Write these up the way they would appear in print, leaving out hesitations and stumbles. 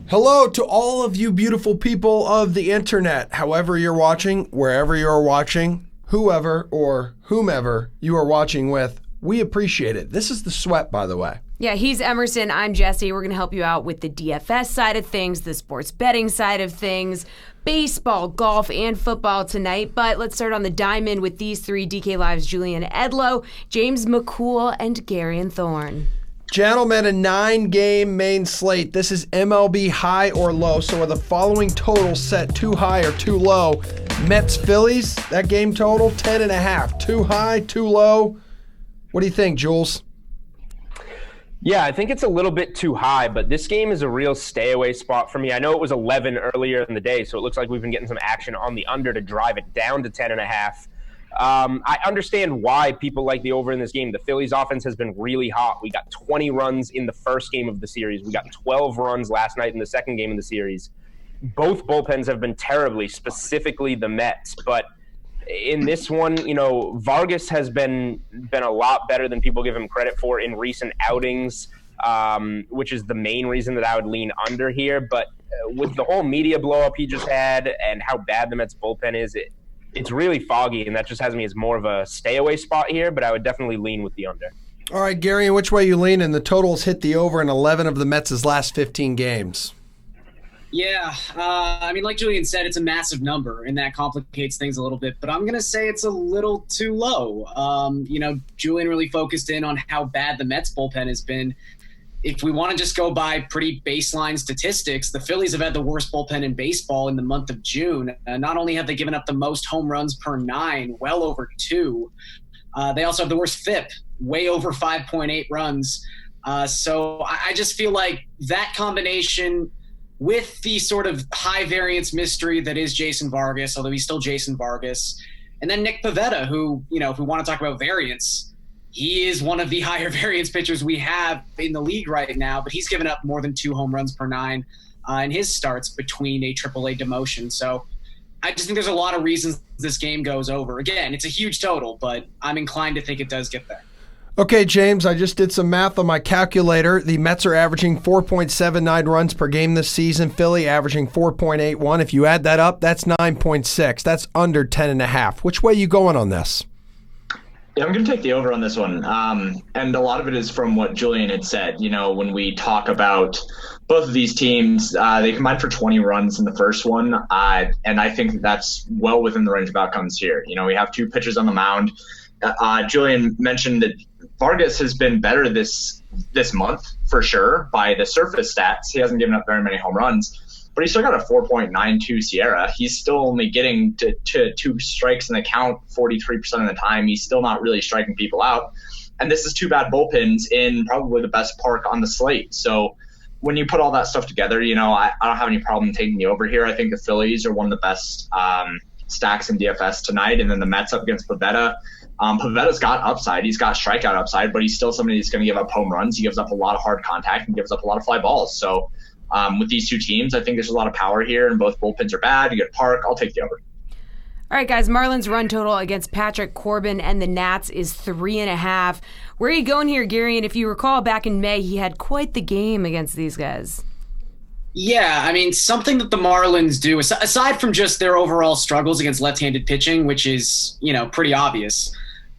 Hello to all of you beautiful people of the internet, however you're watching, wherever you're watching, whoever or whomever you are watching with. We appreciate it. This is The Sweat, by the way. Yeah, he's Emerson. I'm Jessie. We're going to help you out with the DFS side of things, the sports betting side of things, baseball, golf, and football tonight. But let's start on the diamond with these three DK Live's Julian Edlow, James McCool, and Gary and Thorne. Gentlemen, a 9-game main slate. This is MLB high or low. So are the following totals set too high or too low? Mets Phillies, that game total, 10.5. Too high, too low? What do you think, Jules? Yeah, I think it's a little bit too high, but this game is a real stay away spot for me. I know it was 11 earlier in the day, so it looks like we've been getting some action on the under to drive it down to 10.5. I understand why people like the over in this game. The Phillies offense has been really hot. We got 20 runs in the first game of the series. We got 12 runs last night in the second game of the series. Both bullpens have been terribly, specifically the Mets. But in this one, Vargas has been a lot better than people give him credit for in recent outings, which is the main reason that I would lean under here. But with the whole media blow-up he just had and how bad the Mets bullpen is, it's really foggy, and that just has me as more of a stay-away spot here, but I would definitely lean with the under. All right, Gary, and which way you lean? And the totals hit the over in 11 of the Mets' last 15 games. Yeah, like Julian said, it's a massive number, and that complicates things a little bit, but I'm going to say it's a little too low. Julian really focused in on how bad the Mets bullpen has been. If we want to just go by pretty baseline statistics, the Phillies have had the worst bullpen in baseball in the month of June. Not only have they given up the most home runs per 9, well over 2, they also have the worst FIP, way over 5.8 runs. So I just feel like that combination with the sort of high variance mystery that is Jason Vargas, although he's still Jason Vargas, and then Nick Pivetta, who, if we want to talk about variance, he is one of the higher variance pitchers we have in the league right now, but he's given up more than 2 home runs per 9 in his starts between a AAA demotion. So I just think there's a lot of reasons this game goes over. Again, it's a huge total, but I'm inclined to think it does get there. Okay, James, I just did some math on my calculator. The Mets are averaging 4.79 runs per game this season. Philly averaging 4.81. If you add that up, that's 9.6. That's under 10.5. Which way are you going on this? Yeah, I'm going to take the over on this one. And a lot of it is from what Julian had said. When we talk about both of these teams, they combined for 20 runs in the first one. And I think that's well within the range of outcomes here. We have 2 pitchers on the mound. Julian mentioned that Vargas has been better this month for sure by the surface stats. He hasn't given up very many home runs. But he's still got a 4.92 SIERA. He's still only getting to 2 strikes in the count 43% of the time. He's still not really striking people out. And this is 2 bad bullpens in probably the best park on the slate. So when you put all that stuff together, I don't have any problem taking the over here. I think the Phillies are one of the best stacks in DFS tonight. And then the Mets up against Pivetta. Pavetta's got upside. He's got strikeout upside, but he's still somebody that's going to give up home runs. He gives up a lot of hard contact and gives up a lot of fly balls. So with these 2 teams, I think there's a lot of power here, and both bullpens are bad. You get Park. I'll take the over. All right, guys, Marlins run total against Patrick Corbin and the Nats is 3.5. Where are you going here, Gary? And if you recall, back in May, he had quite the game against these guys. Yeah, something that the Marlins do, aside from just their overall struggles against left-handed pitching, which is, pretty obvious,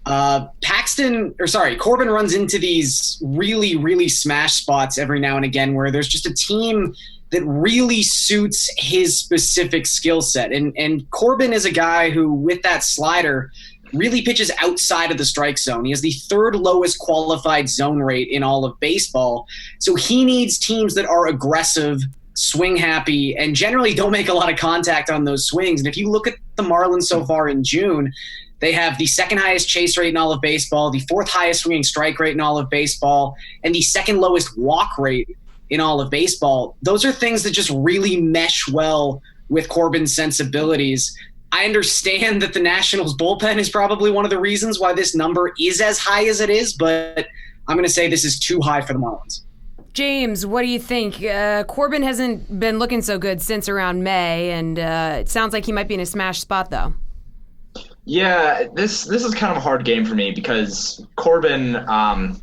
Corbin runs into these really, really smash spots every now and again where there's just a team that really suits his specific skill set. And Corbin is a guy who, with that slider, really pitches outside of the strike zone. He has the 3rd lowest qualified zone rate in all of baseball. So he needs teams that are aggressive, swing happy, and generally don't make a lot of contact on those swings. And if you look at the Marlins so far in June, they have the 2nd highest chase rate in all of baseball, the 4th highest swinging strike rate in all of baseball, and the 2nd lowest walk rate in all of baseball. Those are things that just really mesh well with Corbin's sensibilities. I understand that the Nationals bullpen is probably one of the reasons why this number is as high as it is, but I'm going to say this is too high for the Marlins. James, what do you think? Corbin hasn't been looking so good since around May, and it sounds like he might be in a smash spot, though. Yeah, this is kind of a hard game for me because Corbin, on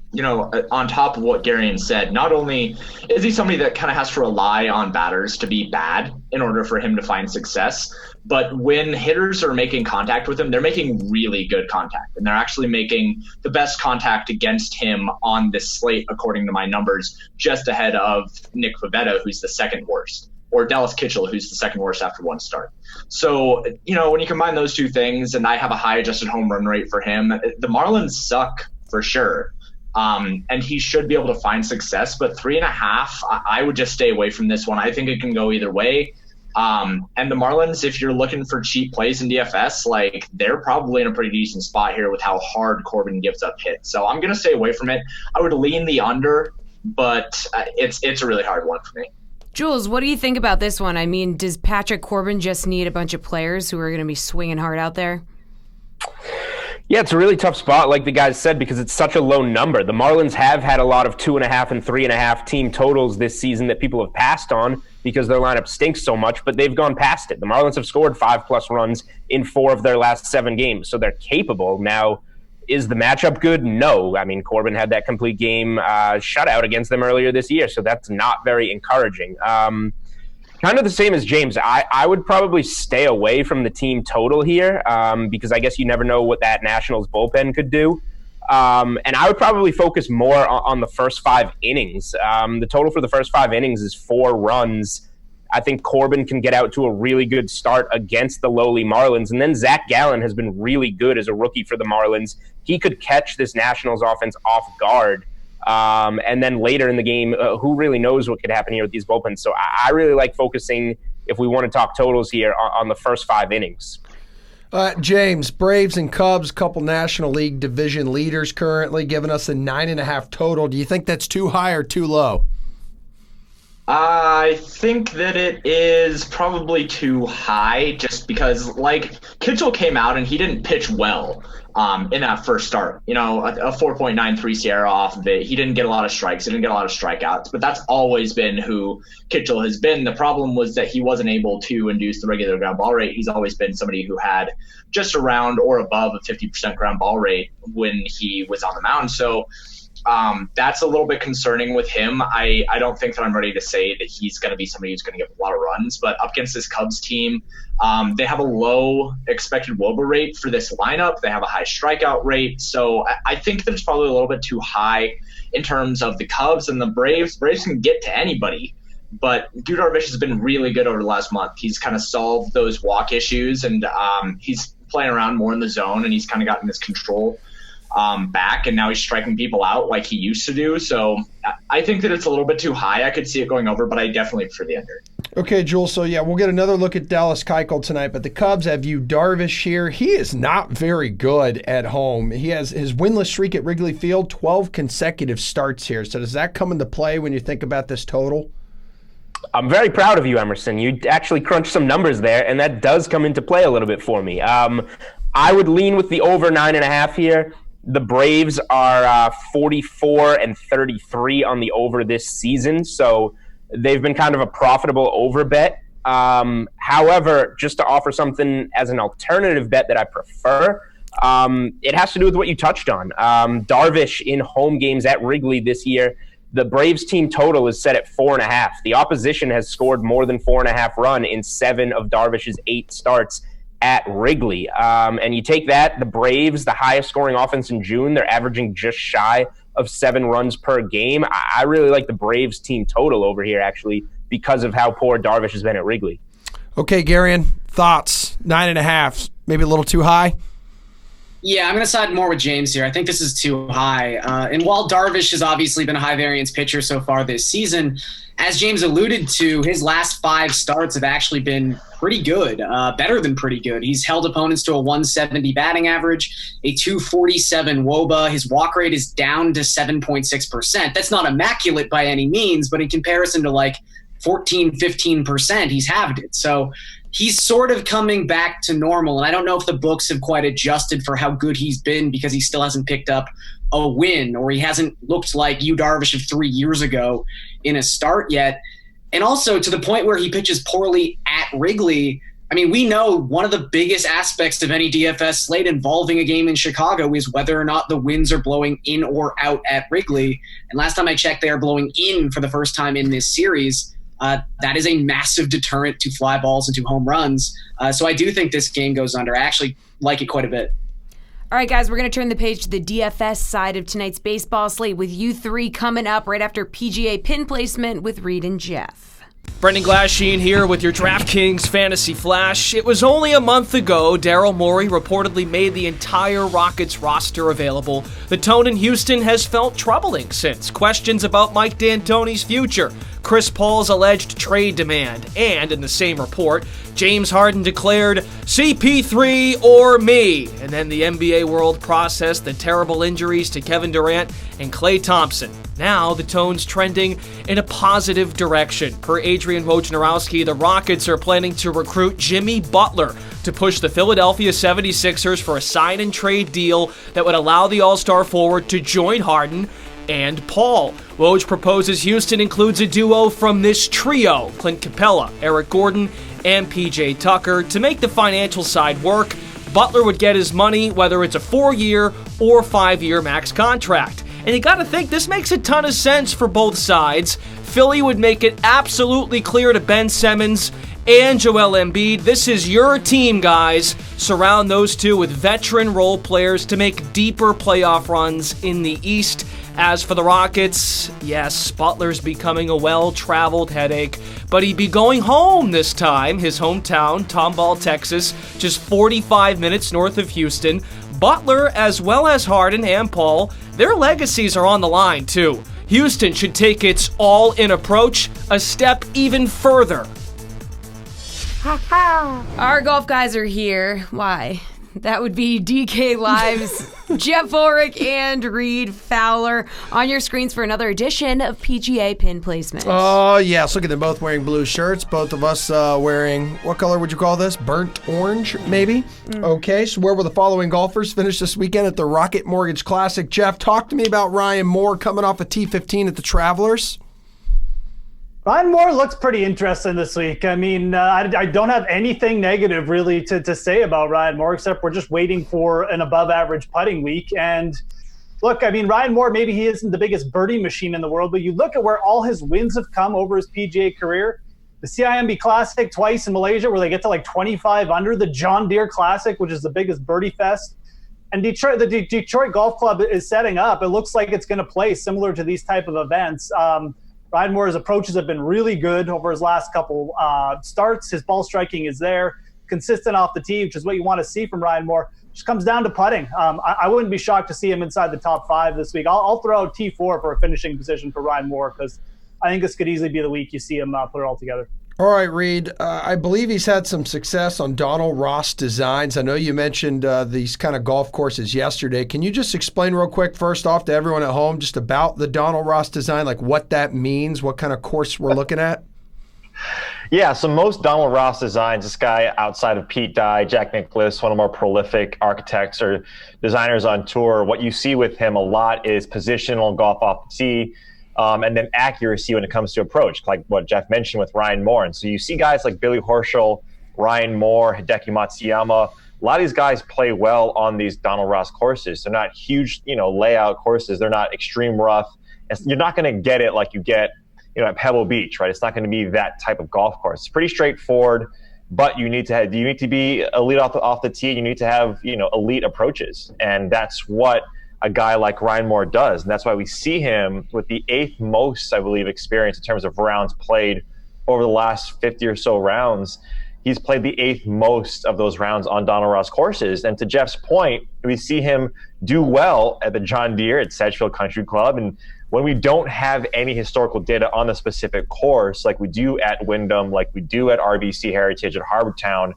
top of what Garion said, not only is he somebody that kind of has to rely on batters to be bad in order for him to find success, but when hitters are making contact with him, they're making really good contact, and they're actually making the best contact against him on this slate, according to my numbers, just ahead of Nick Pivetta, who's the second worst, or Dallas Kitchell, who's the second worst after one start. So, when you combine those two things, and I have a high adjusted home run rate for him, the Marlins suck for sure. And he should be able to find success, but 3.5, I would just stay away from this one. I think it can go either way. And the Marlins, if you're looking for cheap plays in DFS, they're probably in a pretty decent spot here with how hard Corbin gives up hits. So I'm going to stay away from it. I would lean the under, but it's a really hard one for me. Jules, what do you think about this one? I mean, does Patrick Corbin just need a bunch of players who are going to be swinging hard out there? Yeah, it's a really tough spot, like the guys said, because it's such a low number. The Marlins have had a lot of 2.5 and 3.5 team totals this season that people have passed on because their lineup stinks so much, but they've gone past it. The Marlins have scored 5+ runs in 4 of their last 7 games, so they're capable. Now, is the matchup good? No. I mean, Corbin had that complete game shutout against them earlier this year, so that's not very encouraging. Kind of the same as James. I would probably stay away from the team total here because I guess you never know what that Nationals bullpen could do. And I would probably focus more on the first 5 innings. The total for the first 5 innings is 4 runs. I think Corbin can get out to a really good start against the lowly Marlins. And then Zach Gallen has been really good as a rookie for the Marlins. He could catch this Nationals offense off guard. And then later in the game, who really knows what could happen here with these bullpens. So I really like focusing, if we want to talk totals here, on the first 5 innings. James, Braves and Cubs, couple National League division leaders currently, giving us a 9.5 total. Do you think that's too high or too low? I think that it is probably too high just because, Kitchell came out and he didn't pitch well in that first start. A 4.93 Sierra off of it. He didn't get a lot of strikes. He didn't get a lot of strikeouts, but that's always been who Kitchell has been. The problem was that he wasn't able to induce the regular ground ball rate. He's always been somebody who had just around or above a 50% ground ball rate when he was on the mound. So that's a little bit concerning with him. I don't think that I'm ready to say that he's going to be somebody who's going to give a lot of runs, but up against this Cubs team, they have a low expected WOBA rate for this lineup. They have a high strikeout rate. So I think that it's probably a little bit too high in terms of the Cubs and the Braves. Braves can get to anybody, but Yu Darvish has been really good over the last month. He's kind of solved those walk issues, and he's playing around more in the zone, and he's kind of gotten his control back, and now he's striking people out like he used to do. So I think that it's a little bit too high. I could see it going over, but I definitely prefer the under. Okay, Jules. So, we'll get another look at Dallas Keuchel tonight, but the Cubs have Yu Darvish here. He is not very good at home. He has his winless streak at Wrigley Field, 12 consecutive starts here. So does that come into play when you think about this total? I'm very proud of you, Emerson. You actually crunched some numbers there, and that does come into play a little bit for me. I would lean with the over 9.5 here. The Braves are 44 and 33 on the over this season, so they've been kind of a profitable over bet. However, just to offer something as an alternative bet that I prefer, it has to do with what you touched on. Darvish in home games at Wrigley this year, the Braves team total is set at 4.5. The opposition has scored more than 4.5 runs in 7 of Darvish's 8 starts at Wrigley. And you take that, the Braves, the highest scoring offense in June, they're averaging just shy of 7 runs per game. I really like the Braves team total over here, actually, because of how poor Darvish has been at Wrigley. Okay, Garion, thoughts? 9.5, maybe a little too high? Yeah, I'm going to side more with James here. I think this is too high. And while Darvish has obviously been a high-variance pitcher so far this season, as James alluded to, his last 5 starts have actually been pretty good, better than pretty good. He's held opponents to a 170 batting average, a 247 WOBA. His walk rate is down to 7.6%. That's not immaculate by any means, but in comparison to 14, 15%, he's halved it. So he's sort of coming back to normal, and I don't know if the books have quite adjusted for how good he's been because he still hasn't picked up a win, or he hasn't looked like Yu Darvish of 3 years ago in a start yet. And also to the point where he pitches poorly at Wrigley, I mean, we know one of the biggest aspects of any DFS slate involving a game in Chicago is whether or not the winds are blowing in or out at Wrigley. And last time I checked, they are blowing in for the first time in this series. That is a massive deterrent to fly balls and to home runs. So I do think this game goes under. I actually like it quite a bit. All right, guys, we're going to turn the page to the DFS side of tonight's baseball slate with you three coming up right after PGA pin placement with Reed and Jeff. Brendan Glasheen here with your DraftKings Fantasy Flash. It was only a month ago Daryl Morey reportedly made the entire Rockets roster available. The tone in Houston has felt troubling since. Questions about Mike D'Antoni's future, Chris Paul's alleged trade demand, and in the same report, James Harden declared, CP3 or me. And then the NBA world processed the terrible injuries to Kevin Durant and Klay Thompson. Now the tone's trending in a positive direction. Per Adrian Wojnarowski, the Rockets are planning to recruit Jimmy Butler to push the Philadelphia 76ers for a sign-and-trade deal that would allow the All-Star forward to join Harden and Paul. Woj proposes Houston includes a duo from this trio, Clint Capella, Eric Gordon, and PJ Tucker. To make the financial side work, Butler would get his money, whether it's a 4-year or 5-year max contract. And you gotta think, this makes a ton of sense for both sides. Philly would make it absolutely clear to Ben Simmons and Joel Embiid, this is your team, guys. Surround those two with veteran role players to make deeper playoff runs in the East. As for the Rockets, yes, Butler's becoming a well-traveled headache, but he'd be going home this time, his hometown, Tomball, Texas, just 45 minutes north of Houston. Butler, as well as Harden and Paul, their legacies are on the line, too. Houston should take its all-in approach a step even further. Our golf guys are here. Why? That would be DK Live's Jeff Ulrich and Reed Fowler on your screens for another edition of PGA Pin Placement. Oh, yes. Look at them both wearing blue shirts. Both of us wearing, what color would you call this? Burnt orange, maybe? Okay, so where will the following golfers finish this weekend at the Rocket Mortgage Classic? Jeff, talk to me about Ryan Moore coming off a T15 at the Travelers. Ryan Moore looks pretty interesting this week. I mean, I don't have anything negative really to say about Ryan Moore, except we're just waiting for an above-average putting week. And look, I mean, Ryan Moore, maybe he isn't the biggest birdie machine in the world, but you look at where all his wins have come over his PGA career. The CIMB Classic twice in Malaysia, where they get to like 25 under. The John Deere Classic, which is the biggest birdie fest. And the Detroit Golf Club is setting up. It looks like it's going to play similar to these type of events. Ryan Moore's approaches have been really good over his last couple starts. His ball striking is there, consistent off the tee, which is what you want to see from Ryan Moore. Just comes down to putting. I wouldn't be shocked to see him inside the top 5 this week. I'll throw out T4 for a finishing position for Ryan Moore because I think this could easily be the week you see him put it all together. All right, Reed. I believe he's had some success on Donald Ross designs. I know you mentioned these kind of golf courses yesterday. Can you just explain real quick, first off, to everyone at home, just about the Donald Ross design, like what that means, what kind of course we're looking at? Yeah, so most Donald Ross designs, this guy outside of Pete Dye, Jack Nicklaus, one of the more prolific architects or designers on tour, what you see with him a lot is positional golf off the tee, and then accuracy when it comes to approach, like what Jeff mentioned with Ryan Moore. And so you see guys like Billy Horschel, Ryan Moore, Hideki Matsuyama. A lot of these guys play well on these Donald Ross courses. They're not huge, layout courses. They're not extreme rough. You're not going to get it like you get, at Pebble Beach, right? It's not going to be that type of golf course. It's pretty straightforward, but you need to be elite off the tee. You need to have, elite approaches. And that's what a guy like Ryan Moore does. And that's why we see him with the 8th most, I believe, experience in terms of rounds played over the last 50 or so rounds. He's played the 8th most of those rounds on Donald Ross courses. And to Jeff's point, we see him do well at the John Deere at Sedgefield Country Club. And when we don't have any historical data on the specific course, like we do at Wyndham, like we do at RBC Heritage at Harbour Town,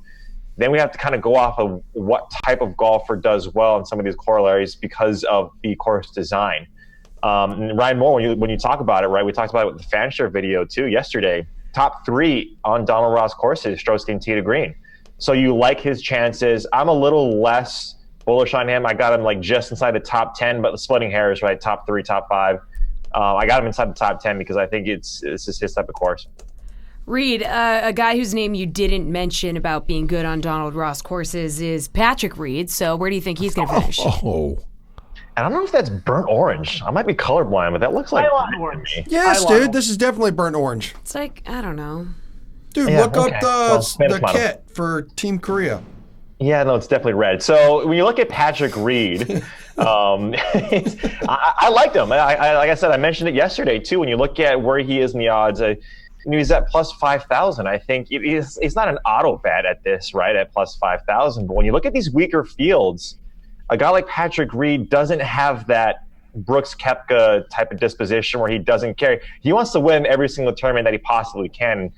then we have to kind of go off of what type of golfer does well in some of these corollaries because of the course design. And Ryan Moore, when you talk about it, right, we talked about it with the Fanshare video too yesterday, top 3 on Donald Ross courses, strokes gained tee to green. So you like his chances. I'm a little less bullish on him. I got him like just inside the top 10, but the splitting hairs, right, top 3, top 5. I got him inside the top 10 because I think it's just his type of course. Reed, a guy whose name you didn't mention about being good on Donald Ross courses is Patrick Reed. So where do you think he's going to finish? And I don't know if that's burnt orange. I might be colorblind, but that looks like orange. Yes, dude. This is definitely burnt orange. It's like, I don't know. Dude, look up the kit for Team Korea. Yeah, no, it's definitely red. So when you look at Patrick Reed, I liked him. Like I said, I mentioned it yesterday too. When you look at where he is in the odds, he's at plus 5,000. I think he's not an auto bet at this, right? At plus 5,000. But when you look at these weaker fields, a guy like Patrick Reed doesn't have that Brooks Koepka type of disposition where he doesn't care. He wants to win every single tournament that he possibly can.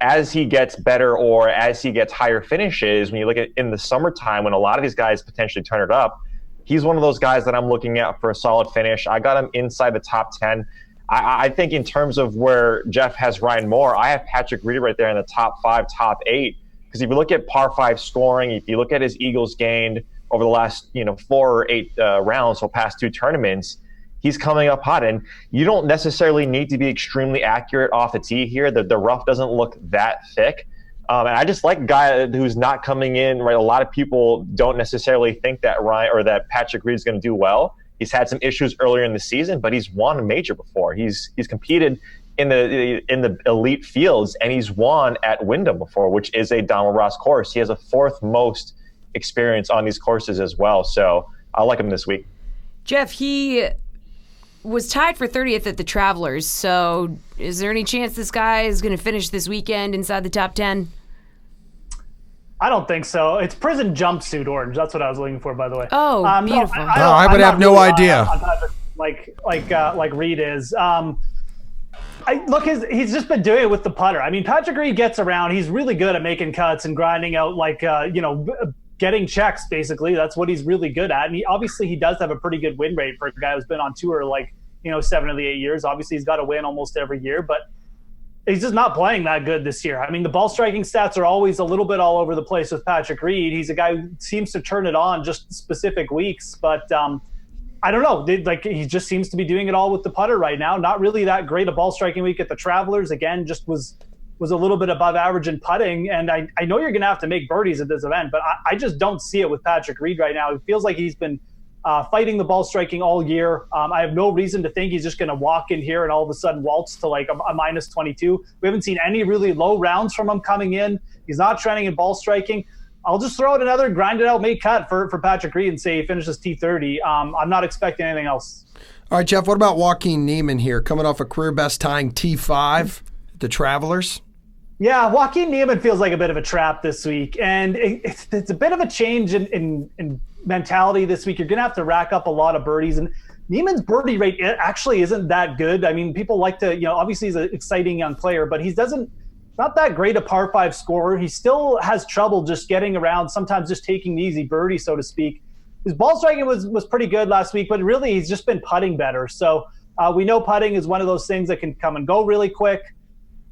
As he gets better or as he gets higher finishes, when you look at in the summertime when a lot of these guys potentially turn it up, he's one of those guys that I'm looking at for a solid finish. I got him inside the top 10. I think in terms of where Jeff has Ryan Moore, I have Patrick Reed right there in the top 5, top 8. Because if you look at par 5 scoring, if you look at his eagles gained over the last 4 or 8 rounds, so past 2 tournaments, he's coming up hot, and you don't necessarily need to be extremely accurate off the tee here. The rough doesn't look that thick. And I just like a guy who's not coming in, right? A lot of people don't necessarily think that Ryan or that Patrick Reed's going to do well. He's had some issues earlier in the season, but he's won a major before. He's competed in the elite fields, and he's won at Wyndham before, which is a Donald Ross course. He has a 4th most experience on these courses as well. So I like him this week. Jeff, he was tied for 30th at the Travelers. So is there any chance this guy is going to finish this weekend inside the top 10? I don't think so. It's prison jumpsuit orange. That's what I was looking for, by the way. Oh, beautiful. I would have no idea. Like Reed is. He's just been doing it with the putter. I mean, Patrick Reed gets around. He's really good at making cuts and grinding out, getting checks, basically. That's what he's really good at. And he does have a pretty good win rate for a guy who's been on tour 7 of the 8 years. Obviously, he's got to win almost every year, but he's just not playing that good this year. I mean, the ball striking stats are always a little bit all over the place with Patrick Reed. He's a guy who seems to turn it on just specific weeks, but I don't know. He just seems to be doing it all with the putter right now. Not really that great a ball striking week at the Travelers. Again, just was a little bit above average in putting. And I know you're going to have to make birdies at this event, but I just don't see it with Patrick Reed right now. It feels like he's been fighting the ball striking all year. I have no reason to think he's just going to walk in here and all of a sudden waltz to a minus 22. We haven't seen any really low rounds from him coming in. He's not trending in ball striking. I'll just throw out another grinded out make cut for Patrick Reed and say he finishes T30. I'm not expecting anything else. All right, Jeff, what about Joaquin Niemann here, coming off a career best tying T5 at the Travelers? Yeah, Joaquin Niemann feels like a bit of a trap this week, and it's a bit of a change in mentality this week. You're going to have to rack up a lot of birdies, and Niemann's birdie rate actually isn't that good. I mean, people like to, obviously he's an exciting young player, but he not that great a par 5 scorer. He still has trouble just getting around, sometimes just taking the easy birdie, so to speak. His ball striking was pretty good last week, but really he's just been putting better. So we know putting is one of those things that can come and go really quick.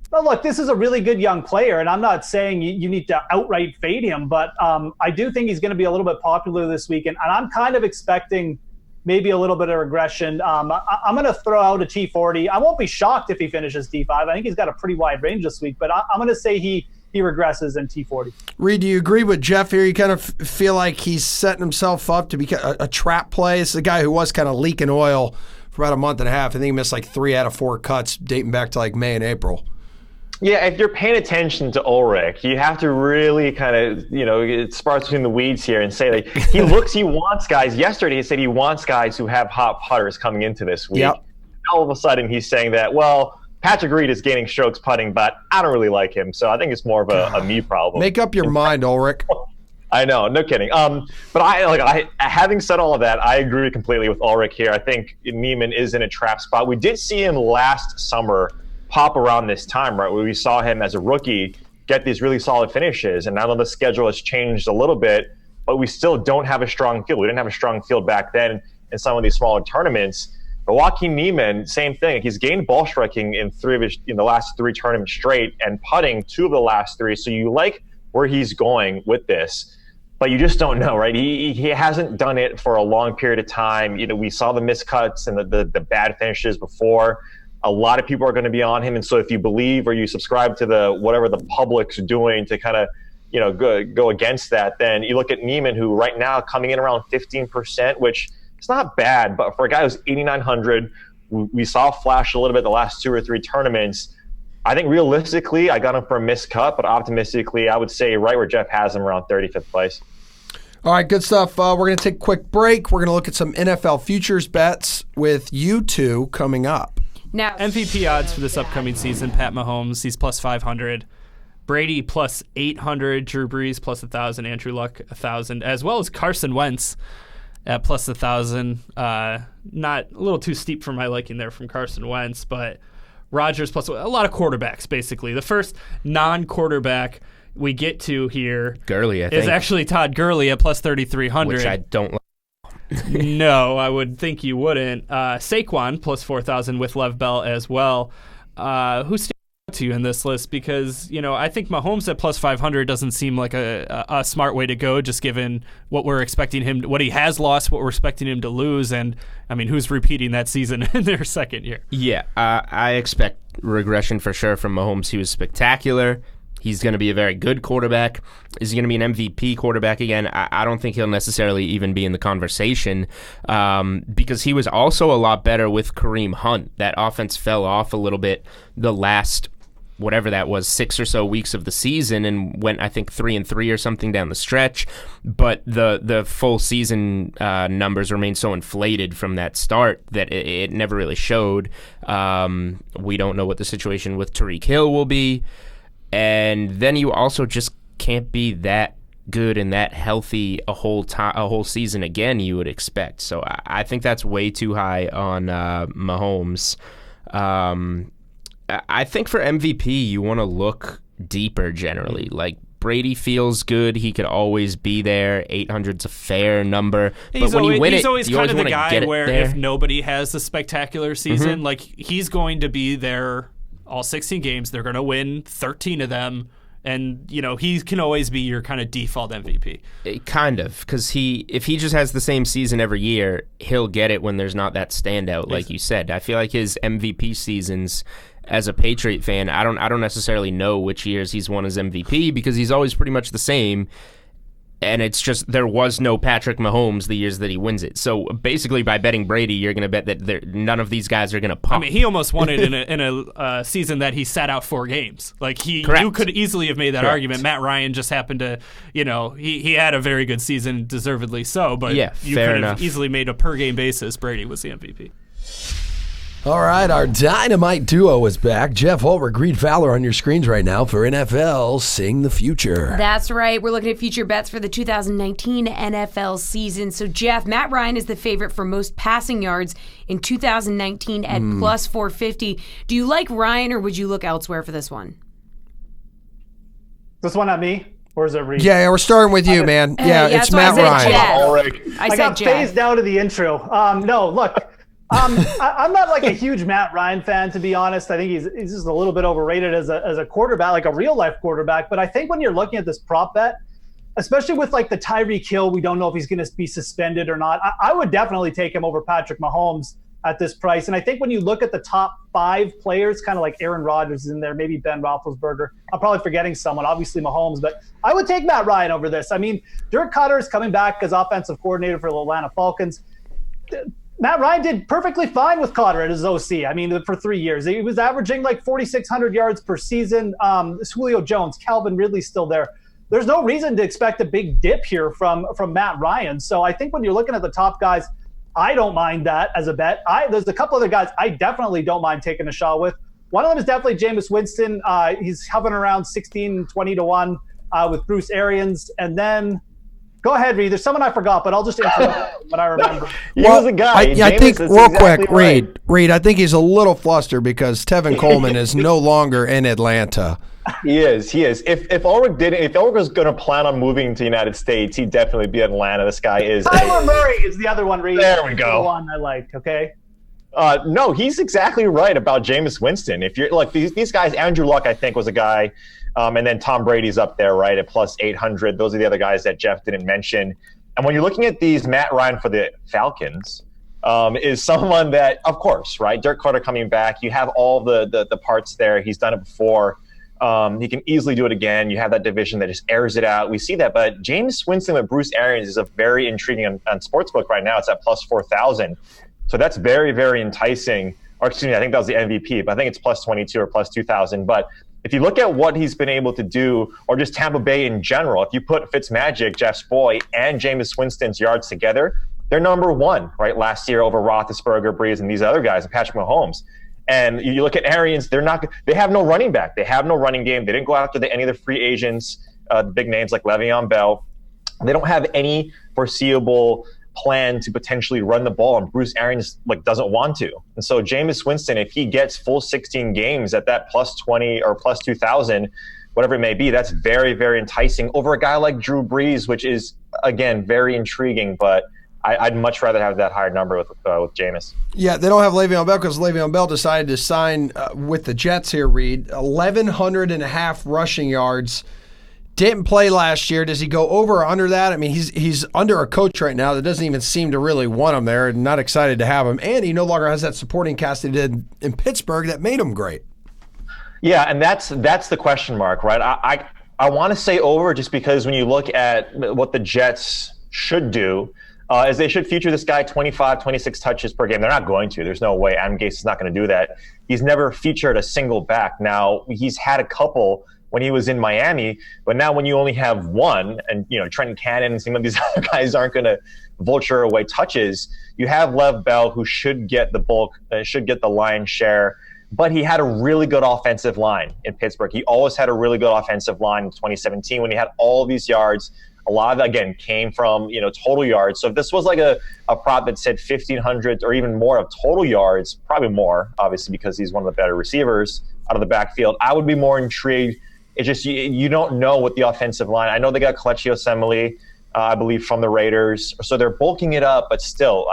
But look, this is a really good young player, and I'm not saying you need to outright fade him, but I do think he's going to be a little bit popular this week, and I'm kind of expecting maybe a little bit of regression. I'm going to throw out a T40. I won't be shocked if he finishes T5. I think he's got a pretty wide range this week, but I'm going to say he regresses in T40. Reed, do you agree with Jeff here? You kind of feel like he's setting himself up to be a trap play? It's the guy who was kind of leaking oil for about a month and a half. I think he missed 3 out of 4 cuts dating back to May and April. Yeah, if you're paying attention to Ulrich, you have to really kind of, it sparks between the weeds here and say he wants guys. Yesterday he said he wants guys who have hot putters coming into this week. Yep. All of a sudden he's saying that, well, Patrick Reed is gaining strokes putting, but I don't really like him. So I think it's more of a me problem. Make up your mind, Ulrich. I know, no kidding. But I having said all of that, I agree completely with Ulrich here. I think Niemann is in a trap spot. We did see him last summer pop around this time, right, where we saw him as a rookie get these really solid finishes. And now that the schedule has changed a little bit, but we still don't have a strong field. We didn't have a strong field back then in some of these smaller tournaments. But Joaquin Niemann, same thing. He's gained ball striking in the last 3 tournaments straight and putting 2 of the last 3. So you like where he's going with this, but you just don't know, right? He hasn't done it for a long period of time. We saw the miscuts and the bad finishes before. A lot of people are going to be on him. And so if you believe or you subscribe to the whatever the public's doing to kind of, go against that, then you look at Neiman, who right now coming in around 15%, which is not bad. But for a guy who's 8,900, we saw flash a little bit the last 2 or 3 tournaments. I think realistically, I got him for a missed cut, but optimistically, I would say right where Jeff has him, around 35th place. All right, good stuff. We're going to take a quick break. We're going to look at some NFL futures bets with you two coming up. Now, MVP odds for this upcoming season: Pat Mahomes, he's plus 500. Brady plus 800, Drew Brees plus 1,000, Andrew Luck 1,000, as well as Carson Wentz at plus 1,000. Not a little too steep for my liking there from Carson Wentz, but Rodgers plus a lot of quarterbacks, basically. The first non-quarterback we get to here Gurley, I think, is actually Todd Gurley at plus 3,300. which I don't like. No, I would think you wouldn't. Saquon plus 4,000 with Lev Bell as well. Who stands out to you in this list? Because, I think Mahomes at plus 500 doesn't seem like a smart way to go, just given what we're expecting him, what he has lost, what we're expecting him to lose. And, who's repeating that season in their second year? Yeah, I expect regression for sure from Mahomes. He was spectacular. He's going to be a very good quarterback. Is he going to be an MVP quarterback again? I don't think he'll necessarily even be in the conversation because he was also a lot better with Kareem Hunt. That offense fell off a little bit the last, whatever that was, 6 or so weeks of the season, and went, I think, 3-3 or something down the stretch. But the full season numbers remain so inflated from that start that it never really showed. We don't know what the situation with Tyreek Hill will be. And then you also just can't be that good and that healthy a whole season again, you would expect. So I think that's way too high on Mahomes. I think for MVP, you want to look deeper generally. Like, Brady feels good. He could always be there. 800's a fair number. But when you win it, he's always kind of the guy where there. If nobody has a spectacular season, like, he's going to be there all 16 games. They're going to win 13 of them. And, he can always be your kind of default MVP. Kind of, because if he just has the same season every year, he'll get it when there's not that standout, like you said. I feel like his MVP seasons, as a Patriot fan, I don't necessarily know which years he's won as MVP because he's always pretty much the same. And it's just there was no Patrick Mahomes the years that he wins it. So basically, by betting Brady, you're going to bet that none of these guys are going to pump. He almost won it in a season that he sat out 4 games. Like you could easily have made that argument. Matt Ryan just happened to, he had a very good season, deservedly so. But yeah, you could have easily made a per game basis. Brady was the MVP. All right, our dynamite duo is back. Jeff Ulrich, Reed Fowler on your screens right now for NFL Sing the Future. That's right. We're looking at future bets for the 2019 NFL season. So, Jeff, Matt Ryan is the favorite for most passing yards in 2019 at plus 450. Do you like Ryan, or would you look elsewhere for this one? This one at me? Or is it Reed? Yeah, we're starting with you, man. It's Matt Ryan. I got phased out of the intro. No, look. I'm not like a huge Matt Ryan fan, to be honest. I think he's just a little bit overrated as a quarterback, like a real life quarterback. But I think when you're looking at this prop bet, especially with like the Tyreek Hill, we don't know if he's going to be suspended or not. I would definitely take him over Patrick Mahomes at this price. And I think when you look at the top 5 players, kind of like Aaron Rodgers is in there, maybe Ben Roethlisberger. I'm probably forgetting someone, obviously Mahomes, but I would take Matt Ryan over this. Dirk Koetter is coming back as offensive coordinator for the Atlanta Falcons. Matt Ryan did perfectly fine with Koetter at his OC. For 3 years. He was averaging like 4,600 yards per season. Julio Jones, Calvin Ridley's still there. There's no reason to expect a big dip here from Matt Ryan. So I think when you're looking at the top guys, I don't mind that as a bet. There's a couple other guys I definitely don't mind taking a shot with. One of them is definitely Jameis Winston. He's hovering around 16, 20 to 1 with Bruce Arians. And then go ahead, Reed. There's someone I forgot, but I'll just interrupt what I remember. He was a guy. I think real quick, Reed, I think he's a little flustered because Tevin Coleman is no longer in Atlanta. He is. If Ulrich was going to plan on moving to the United States, he'd definitely be in Atlanta. This guy is. Kyler Murray is the other one, Reed. There we go. The one I like. Okay. No, he's exactly right about Jameis Winston. If you're like these guys, Andrew Luck, I think, was a guy. And then Tom Brady's up there, right, at plus 800. Those are the other guys that Jeff didn't mention. And when you're looking at these, Matt Ryan for the Falcons, is someone that, of course, right, Dirk Carter coming back, you have all the parts there. He's done it before. He can easily do it again. You have that division that just airs it out. We see that. But Jameis Winston with Bruce Arians is a very intriguing on Sportsbook right now. It's at plus 4,000. So that's very, very enticing. Or excuse me, I think that was the MVP, but I think it's plus 22 or plus 2,000. But if you look at what he's been able to do, or just Tampa Bay in general, if you put Fitzmagic, Jeff's boy, and Jameis Winston's yards together, they're number one, right, last year over Roethlisberger, Breeze, and these other guys, and Patrick Mahomes. And you look at Arians, they have no running back. They have no running game. They didn't go after any of the free agents, the big names like Le'Veon Bell. They don't have any foreseeable plan to potentially run the ball, and Bruce Arians doesn't want to. And so Jameis Winston, if he gets full 16 games at that plus 20 or plus 2,000, whatever it may be, that's very, very enticing over a guy like Drew Brees, which is, again, very intriguing, but I'd much rather have that higher number with Jameis. Yeah, they don't have Le'Veon Bell because Le'Veon Bell decided to sign with the Jets here, Reed. 1,100.5 rushing yards. Didn't play last year. Does he go over or under that? I mean, he's under a coach right now that doesn't even seem to really want him there and not excited to have him. And he no longer has that supporting cast he did in Pittsburgh that made him great. Yeah, and that's the question mark, right? I want to say over just because when you look at what the Jets should do, is they should feature this guy 25, 26 touches per game. They're not going to. There's no way. Adam Gase is not going to do that. He's never featured a single back. Now, he's had a couple when he was in Miami, but now when you only have one, and Trenton Cannon and some of these other guys aren't going to vulture away touches, you have Lev Bell, who should get the bulk, should get the lion's share, but he had a really good offensive line in Pittsburgh. He always had a really good offensive line in 2017 when he had all these yards. A lot of that, again, came from, total yards. So if this was like a prop that said 1,500 or even more of total yards, probably more, obviously, because he's one of the better receivers out of the backfield, I would be more intrigued. It's just you don't know what the offensive line. I know they got Kelechi Osemele, I believe, from the Raiders. So they're bulking it up, but still,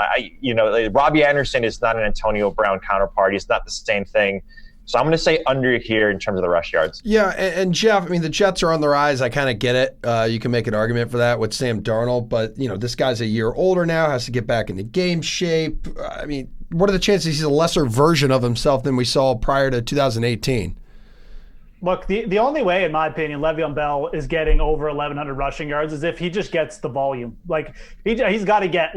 Robbie Anderson is not an Antonio Brown counterpart. He's not the same thing. So I'm going to say under here in terms of the rush yards. Yeah, and Jeff, I mean, the Jets are on the rise. I kind of get it. You can make an argument for that with Sam Darnold, but, this guy's a year older now, has to get back into game shape. I mean, what are the chances he's a lesser version of himself than we saw prior to 2018? Look, the only way, in my opinion, Le'Veon Bell is getting over 1,100 rushing yards is if he just gets the volume. He's got to get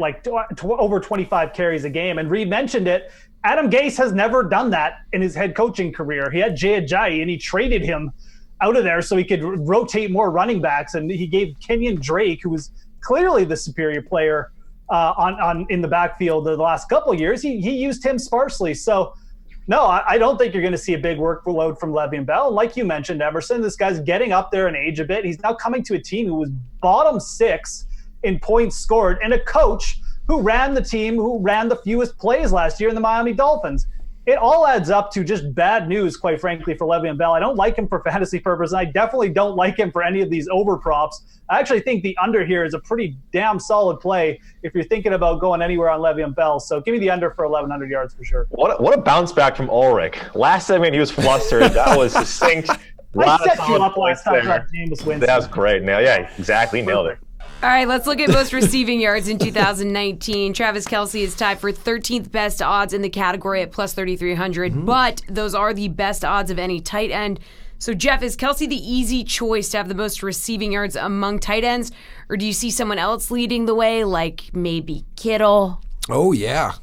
over 25 carries a game. And Reed mentioned it. Adam Gase has never done that in his head coaching career. He had Jay Ajayi, and he traded him out of there so he could rotate more running backs. And he gave Kenyon Drake, who was clearly the superior player in the backfield the last couple of years. He used him sparsely. So, no, I don't think you're going to see a big workload from Le'Veon Bell. And like you mentioned, Emerson, this guy's getting up there in age a bit. He's now coming to a team who was bottom 6 in points scored, and a coach who ran the team, who ran the fewest plays last year in the Miami Dolphins. It all adds up to just bad news, quite frankly, for Le'Veon Bell. I don't like him for fantasy purposes. I definitely don't like him for any of these over props. I actually think the under here is a pretty damn solid play if you're thinking about going anywhere on Le'Veon Bell. So give me the under for 1,100 yards for sure. What a bounce back from Ulrich. Last segment he was flustered. That was succinct. I set you up last time about Jameis Winston. That was great. Yeah, exactly. Nailed it. All right, let's look at most receiving yards in 2019. Travis Kelce is tied for 13th best odds in the category at plus 3,300, but those are the best odds of any tight end. So, Jeff, is Kelce the easy choice to have the most receiving yards among tight ends, or do you see someone else leading the way, like maybe Kittle? Oh, yeah.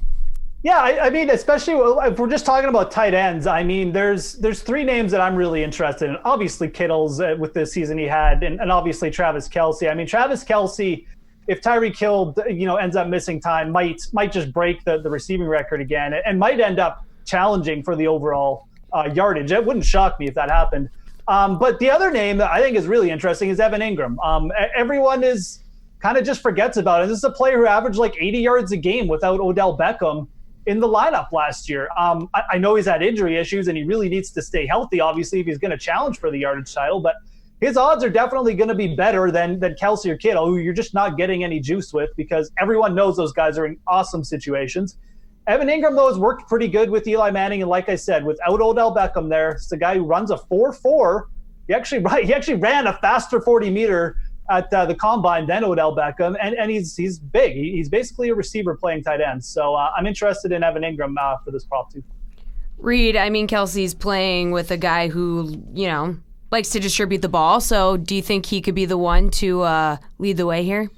Yeah, I mean, especially if we're just talking about tight ends, I mean, there's 3 names that I'm really interested in. Obviously, Kittle's with the season he had, and obviously Travis Kelce. I mean, Travis Kelce, if Tyreek Hill, ends up missing time, might just break the receiving record again, and might end up challenging for the overall yardage. It wouldn't shock me if that happened. But the other name that I think is really interesting is Evan Ingram. Everyone is kind of just forgets about it. This is a player who averaged like 80 yards a game without Odell Beckham in the lineup last year. I know he's had injury issues and he really needs to stay healthy, obviously, if he's going to challenge for the yardage title, but his odds are definitely going to be better than Kelce or Kittle, who you're just not getting any juice with because everyone knows those guys are in awesome situations. Evan Ingram, though, has worked pretty good with Eli Manning, and like I said, without Odell Beckham there, it's a guy who runs a 4.4. He actually ran a faster 40-meter at the combine than Odell Beckham, and he's big. He's basically a receiver playing tight end. So I'm interested in Evan Ingram for this prop too. Reed, I mean, Kelsey's playing with a guy who, likes to distribute the ball. So do you think he could be the one to lead the way here?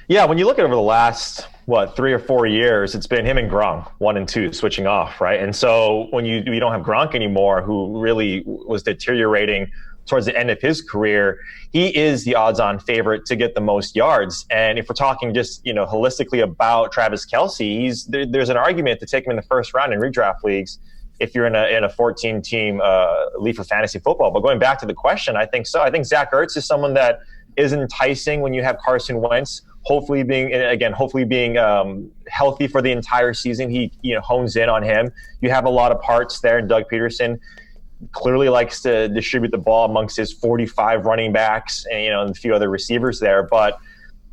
Yeah, when you look at over the last, 3 or 4 years, it's been him and Gronk, 1 and 2, switching off, right? And so when you don't have Gronk anymore, who really was deteriorating towards the end of his career, he is the odds-on favorite to get the most yards. And if we're talking just, holistically about Travis Kelce, there's an argument to take him in the first round in redraft leagues if you're in a 14-team league for fantasy football. But going back to the question, I think so. I think Zach Ertz is someone that is enticing when you have Carson Wentz hopefully being healthy for the entire season. He hones in on him. You have a lot of parts there, and Doug Peterson clearly likes to distribute the ball amongst his 45 running backs and a few other receivers there. But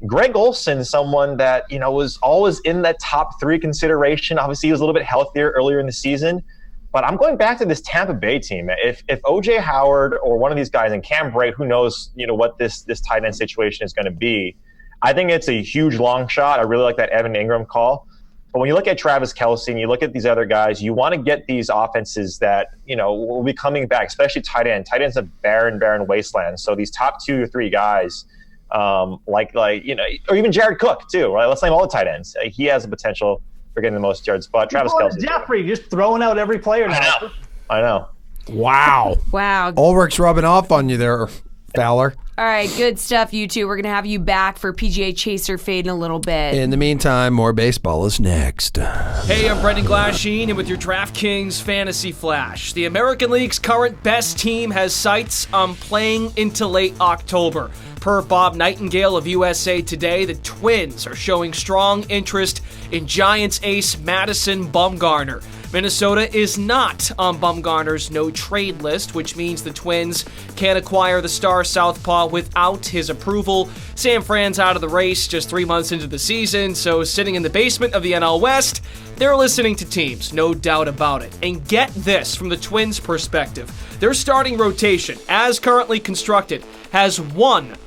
Greg Olsen, someone that was always in that top 3 consideration. Obviously, he was a little bit healthier earlier in the season. But I'm going back to this Tampa Bay team. If O.J. Howard or one of these guys, and Cam Brate, who knows what this tight end situation is going to be, I think it's a huge long shot. I really like that Evan Ingram call. But when you look at Travis Kelce and you look at these other guys, you want to get these offenses that will be coming back, especially tight end. Tight end's a barren wasteland. So these top 2 or 3 guys, or even Jared Cook too, right? Let's name all the tight ends. He has the potential for getting the most yards. But Travis Kelce, Jeffrey, just throwing out every player now. I know. Wow. Ulrich's rubbing off on you there, Fowler. All right, good stuff, you two. We're going to have you back for PGA Chaser Fade in a little bit. In the meantime, more baseball is next. Hey, I'm Brendan Glasheen, and with your DraftKings Fantasy Flash. The American League's current best team has sights on playing into late October. Per Bob Nightingale of USA Today, the Twins are showing strong interest in Giants ace Madison Bumgarner. Minnesota is not on Bumgarner's no-trade list, which means the Twins can't acquire the star southpaw without his approval. San Fran's out of the race just 3 months into the season, so sitting in the basement of the NL West, they're listening to teams, no doubt about it. And get this from the Twins' perspective. Their starting rotation, as currently constructed, has one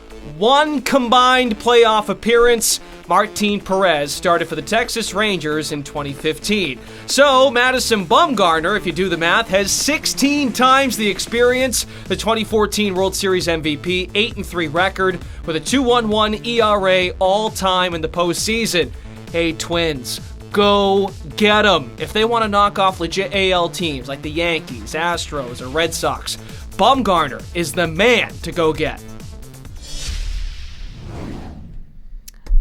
combined playoff appearance. Martin Perez started for the Texas Rangers in 2015. So, Madison Bumgarner, if you do the math, has 16 times the experience. The 2014 World Series MVP, 8-3 record, with a 2.11 ERA all-time in the postseason. Hey, Twins, go get them. If they want to knock off legit AL teams like the Yankees, Astros, or Red Sox, Bumgarner is the man to go get.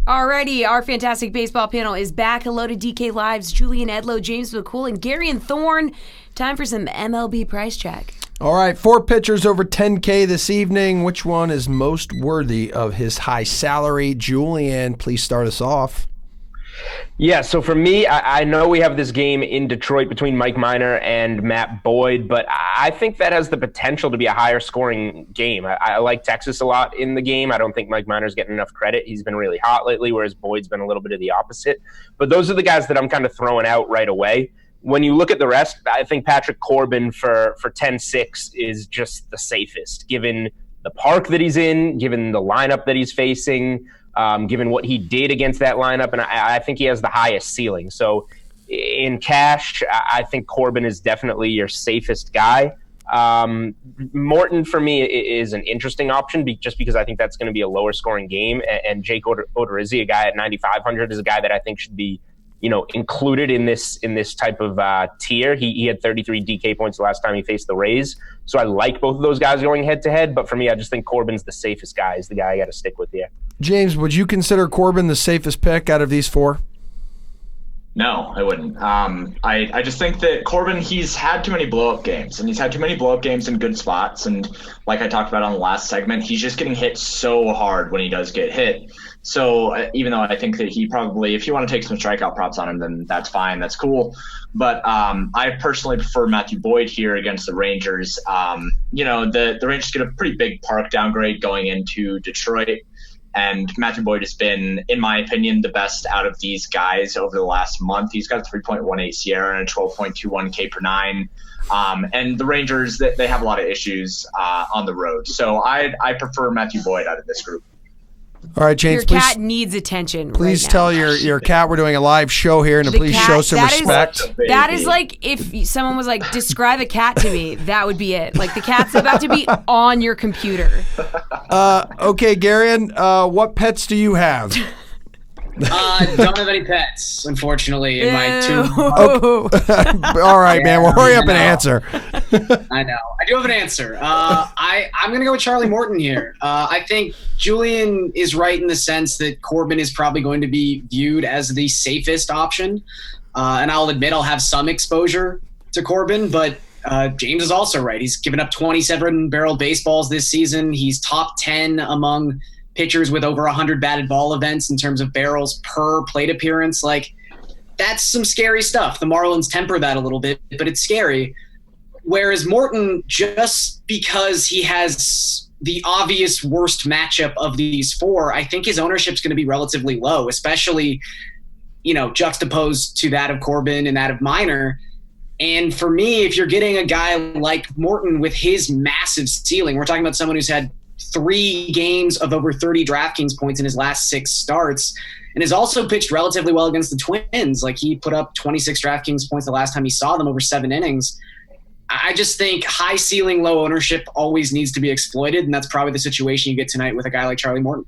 Alrighty, our fantastic baseball panel is back. Hello to DK Live's Julian Edlow, James McCool, and Gary and Thorne. Time for some MLB price check. All right, 4 pitchers over $10K this evening. Which one is most worthy of his high salary? Julian, please start us off. Yeah, so for me, I know we have this game in Detroit between Mike Minor and Matt Boyd, but I think that has the potential to be a higher scoring game. I like Texas a lot in the game. I don't think Mike Minor's getting enough credit. He's been really hot lately, whereas Boyd's been a little bit of the opposite. But those are the guys that I'm kind of throwing out right away. When you look at the rest, I think Patrick Corbin for 10-6 is just the safest, given the park that he's in, given the lineup that he's facing, given what he did against that lineup, and I think he has the highest ceiling. So in cash, I think Corbin is definitely your safest guy. Morton, for me, is an interesting option just because I think that's going to be a lower scoring game, and Jake Odorizzi, a guy at 9,500, is a guy that I think should be included in this type of tier. He had 33 DK points the last time he faced the Rays. So I like both of those guys going head-to-head, but for me, I just think Corbin's the safest guy. Is the guy I got to stick with here. James, would you consider Corbin the safest pick out of these 4? No, I wouldn't. I just think that Corbin, he's had too many blow-up games, and he's had too many blow-up games in good spots. And like I talked about on the last segment, he's just getting hit so hard when he does get hit. So even though I think that he probably, if you want to take some strikeout props on him, then that's fine. That's cool. But I personally prefer Matthew Boyd here against the Rangers. The Rangers get a pretty big park downgrade going into Detroit. And Matthew Boyd has been, in my opinion, the best out of these guys over the last month. He's got a 3.18 Sierra and a 12.21 K per 9. And the Rangers, they have a lot of issues on the road. So I prefer Matthew Boyd out of this group. All right, James, Your cat needs attention. Please right tell now. your cat we're doing a live show here, and to please show some respect. That is like if someone was like, describe a cat to me, that would be it. Like the cat's about to be on your computer. Okay, Garion, what pets do you have? Don't have any pets, unfortunately, in my two. All right, man. Well, hurry up and answer. I know. I do have an answer. I'm going to go with Charlie Morton here. I think Julian is right in the sense that Corbin is probably going to be viewed as the safest option. And I'll admit I'll have some exposure to Corbin, but James is also right. He's given up 27 barrel baseballs this season. He's top 10 among pitchers with over 100 batted ball events in terms of barrels per plate appearance. Like, that's some scary stuff. The Marlins temper that a little bit, but it's scary. Whereas Morton, just because he has the obvious worst matchup of these four, I think his ownership's going to be relatively low, especially, juxtaposed to that of Corbin and that of Minor. And for me, if you're getting a guy like Morton with his massive ceiling, we're talking about someone who's had 3 games of over 30 DraftKings points in his last 6 starts, and has also pitched relatively well against the Twins. Like, he put up 26 DraftKings points the last time he saw them over 7 innings. I just think high ceiling, low ownership always needs to be exploited, and that's probably the situation you get tonight with a guy like Charlie Morton.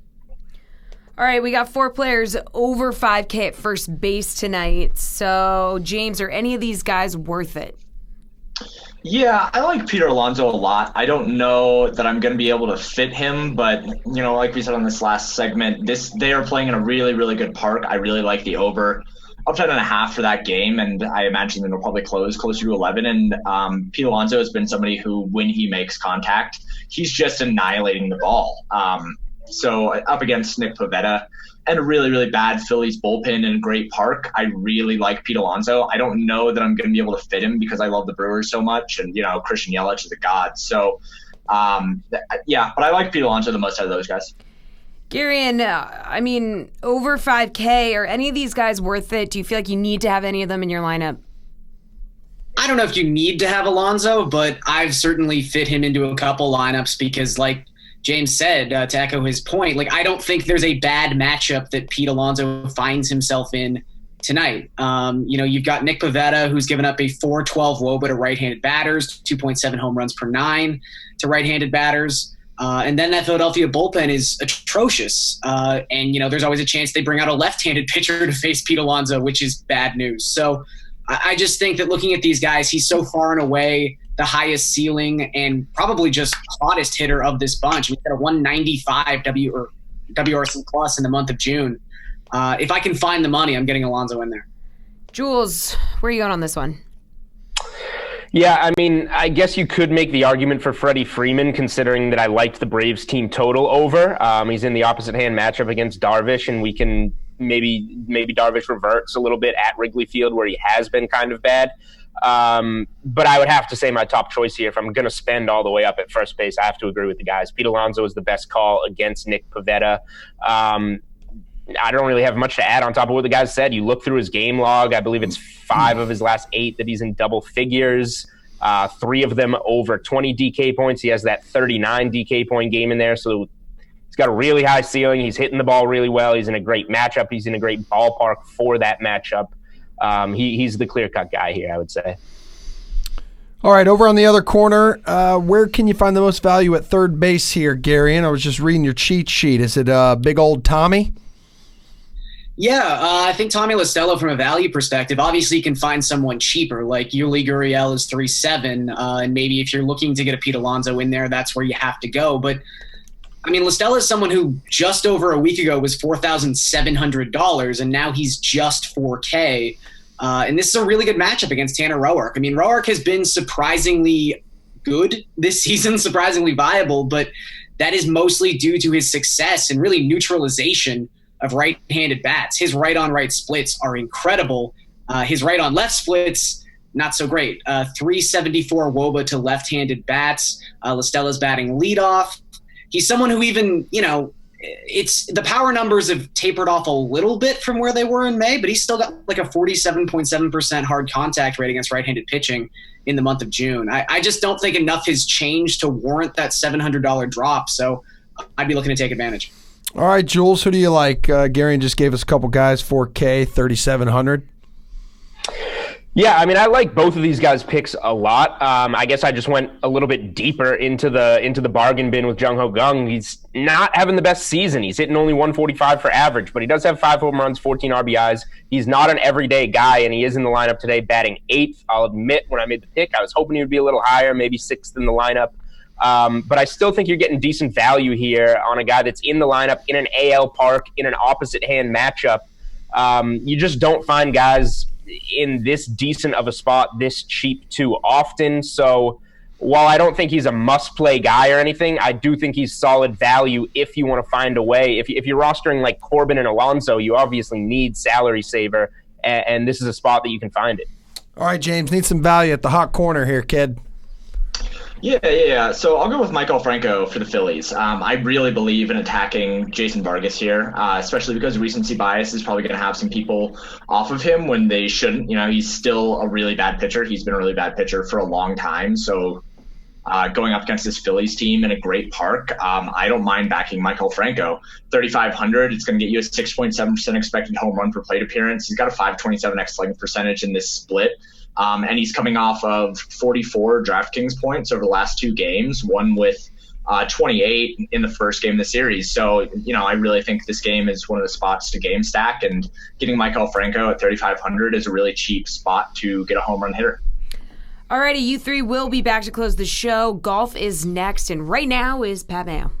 All right, we got 4 players over 5K at first base tonight. So, James, are any of these guys worth it? Yeah, I like Peter Alonso a lot. I don't know that I'm going to be able to fit him, but, like we said on this last segment, they are playing in a really, really good park. I really like the over up 10.5 for that game, and I imagine it'll probably close closer to 11. And Pete Alonso has been somebody who, when he makes contact, he's just annihilating the ball. So up against Nick Pivetta and a really, really bad Phillies bullpen in a great park, I really like Pete Alonso. I don't know that I'm going to be able to fit him because I love the Brewers so much, and Christian Yelich is a god. So but I like Pete Alonso the most out of those guys. Garion, over 5K, are any of these guys worth it? Do you feel like you need to have any of them in your lineup? I don't know if you need to have Alonso, but I've certainly fit him into a couple lineups because, like James said, to echo his point, I don't think there's a bad matchup that Pete Alonso finds himself in tonight. You've got Nick Pivetta, who's given up a 4.12 WOBA to right-handed batters, 2.7 home runs per 9 to right-handed batters. And then that Philadelphia bullpen is atrocious. And there's always a chance they bring out a left-handed pitcher to face Pete Alonso, which is bad news. So I just think that looking at these guys, he's so far and away the highest ceiling and probably just hottest hitter of this bunch. He's got a 195 WRC plus in the month of June. If I can find the money, I'm getting Alonso in there. Jules, where are you going on this one? Yeah, I guess you could make the argument for Freddie Freeman, considering that I liked the Braves team total over. He's in the opposite hand matchup against Darvish, and we can maybe Darvish reverts a little bit at Wrigley Field, where he has been kind of bad. But I would have to say my top choice here, if I'm going to spend all the way up at first base, I have to agree with the guys. Pete Alonso is the best call against Nick Pivetta. I don't really have much to add on top of what the guys said. You look through his game log. I believe it's 5 of his last 8 that he's in double figures. 3 of them over 20 DK points. He has that 39 DK point game in there. So he's got a really high ceiling. He's hitting the ball really well. He's in a great matchup. He's in a great ballpark for that matchup. He's the clear-cut guy here, I would say. All right, over on the other corner, where can you find the most value at third base here, Garion? I was just reading your cheat sheet. Is it big old Tommy? Yeah, I think Tommy La Stella, from a value perspective, obviously you can find someone cheaper, like Yuli Gurriel is 3.7, and maybe if you're looking to get a Pete Alonso in there, that's where you have to go. But, La Stella is someone who just over a week ago was $4,700, and now he's just 4K. And this is a really good matchup against Tanner Roark. Roark has been surprisingly good this season, surprisingly viable, but that is mostly due to his success and really neutralization of right-handed bats. His right-on-right splits are incredible. His right-on-left splits, not so great. 374 WOBA to left-handed bats. La Stella's batting leadoff. He's someone who even, it's the power numbers have tapered off a little bit from where they were in May, but he's still got like a 47.7% hard contact rate against right-handed pitching in the month of June. I just don't think enough has changed to warrant that $700 drop, so I'd be looking to take advantage. All right, Jules, who do you like? Garion just gave us a couple guys, 4K, 3,700. Yeah, I mean, I like both of these guys' picks a lot. I guess I just went a little bit deeper into the bargain bin with Jung Ho Kang. He's not having the best season. He's hitting only 145 for average, but he does have 5 home runs, 14 RBIs. He's not an everyday guy, and he is in the lineup today, batting 8th. I'll admit, when I made the pick, I was hoping he would be a little higher, maybe 6th in the lineup. But I still think you're getting decent value here on a guy that's in the lineup in an AL park, in an opposite hand matchup. You just don't find guys in this decent of a spot this cheap too often. So while I don't think he's a must-play guy or anything, I do think he's solid value if you want to find a way. If you're rostering like Corbin and Alonso, you obviously need salary saver, and this is a spot that you can find it. All right, James, need some value at the hot corner here, kid. Yeah. So I'll go with Michael Franco for the Phillies. I really believe in attacking Jason Vargas here, especially because recency bias is probably going to have some people off of him when they shouldn't. He's still a really bad pitcher. He's been a really bad pitcher for a long time. So going up against this Phillies team in a great park, I don't mind backing Michael Franco. 3,500, it's going to get you a 6.7% expected home run per plate appearance. He's got a 527 X-slugging percentage in this split. And he's coming off of 44 DraftKings points over the last 2 games, one with 28 in the first game of the series. So, I really think this game is one of the spots to game stack, and getting Michael Franco at 3,500 is a really cheap spot to get a home run hitter. Alrighty, you three will be back to close the show. Golf is next, and right now is Pat Mayo.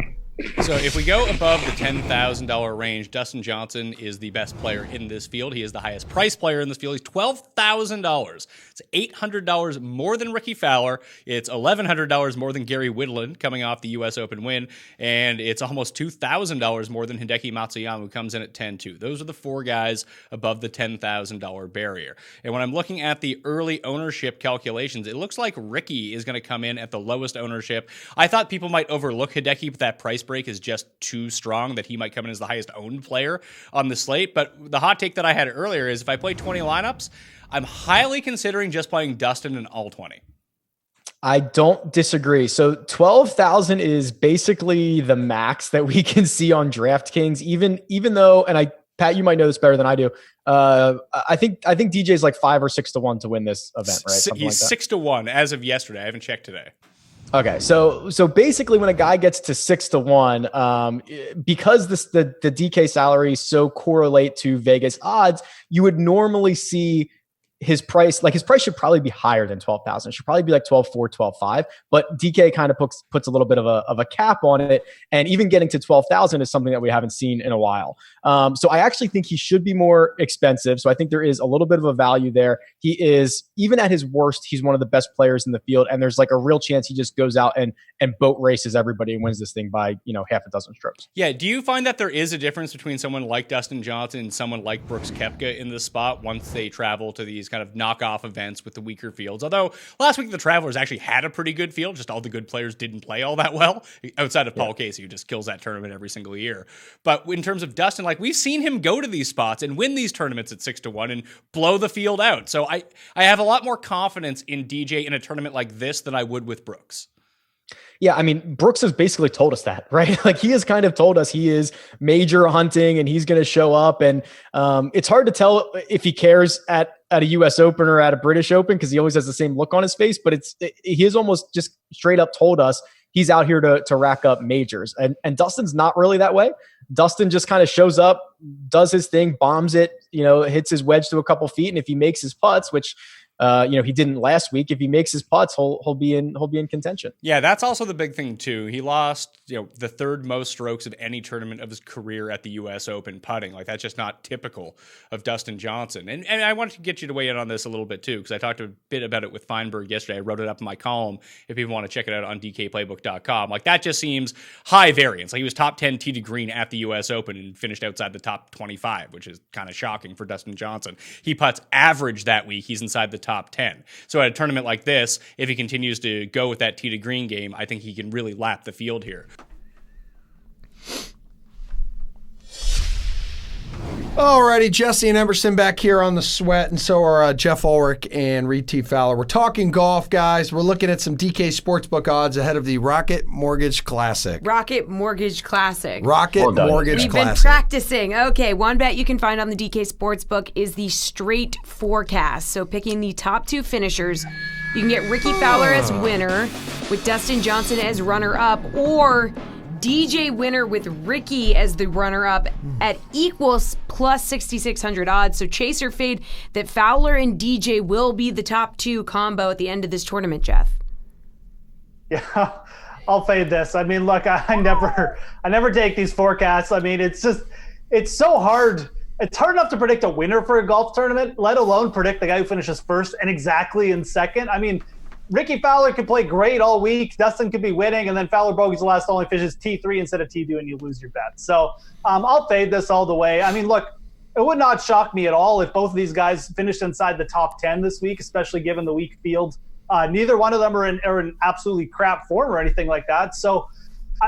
So if we go above the $10,000 range, Dustin Johnson is the best player in this field. He is the highest priced player in this field. He's $12,000. It's $800 more than Ricky Fowler. It's $1,100 more than Gary Woodland coming off the U.S. Open win. And it's almost $2,000 more than Hideki Matsuyama, who comes in at 10-2. Those are the 4 guys above the $10,000 barrier. And when I'm looking at the early ownership calculations, it looks like Ricky is going to come in at the lowest ownership. I thought people might overlook Hideki, but that price break is just too strong that he might come in as the highest owned player on the slate. But the hot take that I had earlier is if I play 20 lineups, I'm highly considering just playing Dustin in all 20. I don't disagree. So 12,000 is basically the max that we can see on DraftKings, even though, and Pat, you might know this better than I do. I think DJ's like 5 or 6 to 1 to win this event, right? Something he's like 6 to 1 as of yesterday. I haven't checked today. Okay, so basically, when a guy gets to 6 to 1, because the DK salaries so correlate to Vegas odds, you would normally see his price should probably be higher than 12,000. It should probably be like 12.4, 12.5. But DK kind of puts a little bit of a cap on it, and even getting to 12,000 is something that we haven't seen in a while. So I actually think he should be more expensive. So I think there is a little bit of a value there. He is, even at his worst, he's one of the best players in the field, and there's like a real chance he just goes out and boat races everybody and wins this thing by half a dozen strokes. Yeah. Do you find that there is a difference between someone like Dustin Johnson and someone like Brooks Koepka in this spot once they travel to these kind of knockoff events with the weaker fields? Although last week the Travelers actually had a pretty good field, just all the good players didn't play all that well, outside of Paul Casey, who just kills that tournament every single year. But in terms of Dustin, like we've seen him go to these spots and win these tournaments at 6 to 1 and blow the field out. So I have a lot more confidence in DJ in a tournament like this than I would with Brooks. Yeah, I mean, Brooks has basically told us that, right? Like he has kind of told us he is major hunting and he's going to show up. And it's hard to tell if he cares at a U.S. Open or at a British Open because he always has the same look on his face. But he has almost just straight up told us he's out here to rack up majors. And Dustin's not really that way. Dustin just kind of shows up, does his thing, bombs it, hits his wedge to a couple feet. And if he makes his putts, which he didn't last week. If he makes his putts, he'll be in contention. Yeah, that's also the big thing too. He lost, the 3rd most strokes of any tournament of his career at the U.S. Open putting. Like that's just not typical of Dustin Johnson. And I wanted to get you to weigh in on this a little bit too, because I talked a bit about it with Feinberg yesterday. I wrote it up in my column. If people want to check it out on DKPlaybook.com, like that just seems high variance. Like he was top 10 tee to green at the U.S. Open and finished outside the top 25, which is kind of shocking for Dustin Johnson. He putts average that week. He's inside the top 10. So at a tournament like this, if he continues to go with that tee to green game, I think he can really lap the field here. Alrighty, Jessie and Emerson back here on the sweat, and so are Jeff Ulrich and Reed T. Fowler. We're talking golf, guys. We're looking at some DK Sportsbook odds ahead of the Rocket Mortgage Classic. Rocket Mortgage Classic. Rocket Mortgage We've Classic. been practicing. Okay, one bet you can find on the DK Sportsbook is the straight forecast. So picking the top 2 finishers, you can get Ricky Fowler as winner with Dustin Johnson as runner-up, or DJ winner with Ricky as the runner-up at equals plus 6,600 odds. So chase or fade that Fowler and DJ will be the top 2 combo at the end of this tournament, Jeff. Yeah, I'll fade this. I mean, look, I never take these forecasts. I mean, it's so hard. It's hard enough to predict a winner for a golf tournament, let alone predict the guy who finishes first and exactly in second. I mean, Ricky Fowler could play great all week. Dustin could be winning, and then Fowler bogeys the last, only finishes T3 instead of T2, and you lose your bet. So I'll fade this all the way. I mean, look, it would not shock me at all if both of these guys finished inside the top 10 this week, especially given the weak field. Neither one of them are in absolutely crap form or anything like that. So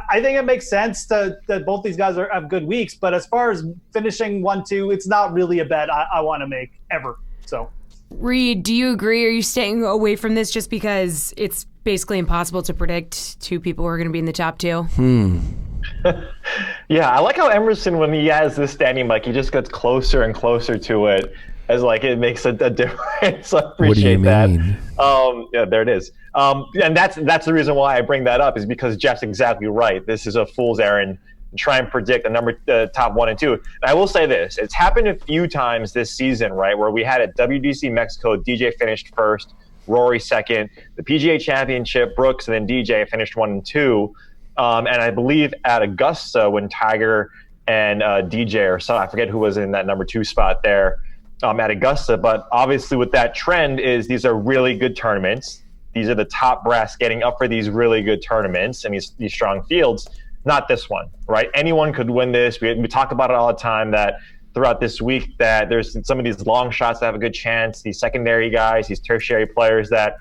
I think it makes sense that both these guys have good weeks. But as far as finishing 1-2, it's not really a bet I want to make ever. So. Reed, do you agree? Are you staying away from this just because it's basically impossible to predict 2 people who are going to be in the top 2? Yeah, I like how Emerson, when he has this standing, like he just gets closer and closer to it as like it makes a difference. I appreciate that. Yeah, there it is. And that's the reason why I bring that up, is because Jeff's exactly right. This is a fool's errand. Try and predict the top 1 and 2. And I will say this: it's happened a few times this season, right, where we had at WDC Mexico, DJ finished first, Rory second. The PGA Championship, Brooks and then DJ finished 1 and 2. And I believe at Augusta, when Tiger and DJ, or so, I forget who was in that number 2 spot there at Augusta. But obviously, with that trend, is these are really good tournaments. These are the top brass getting up for these really good tournaments and these strong fields. Not this one, right? Anyone could win this. We talk about it all the time, that throughout this week that there's some of these long shots that have a good chance, these secondary guys, these tertiary players that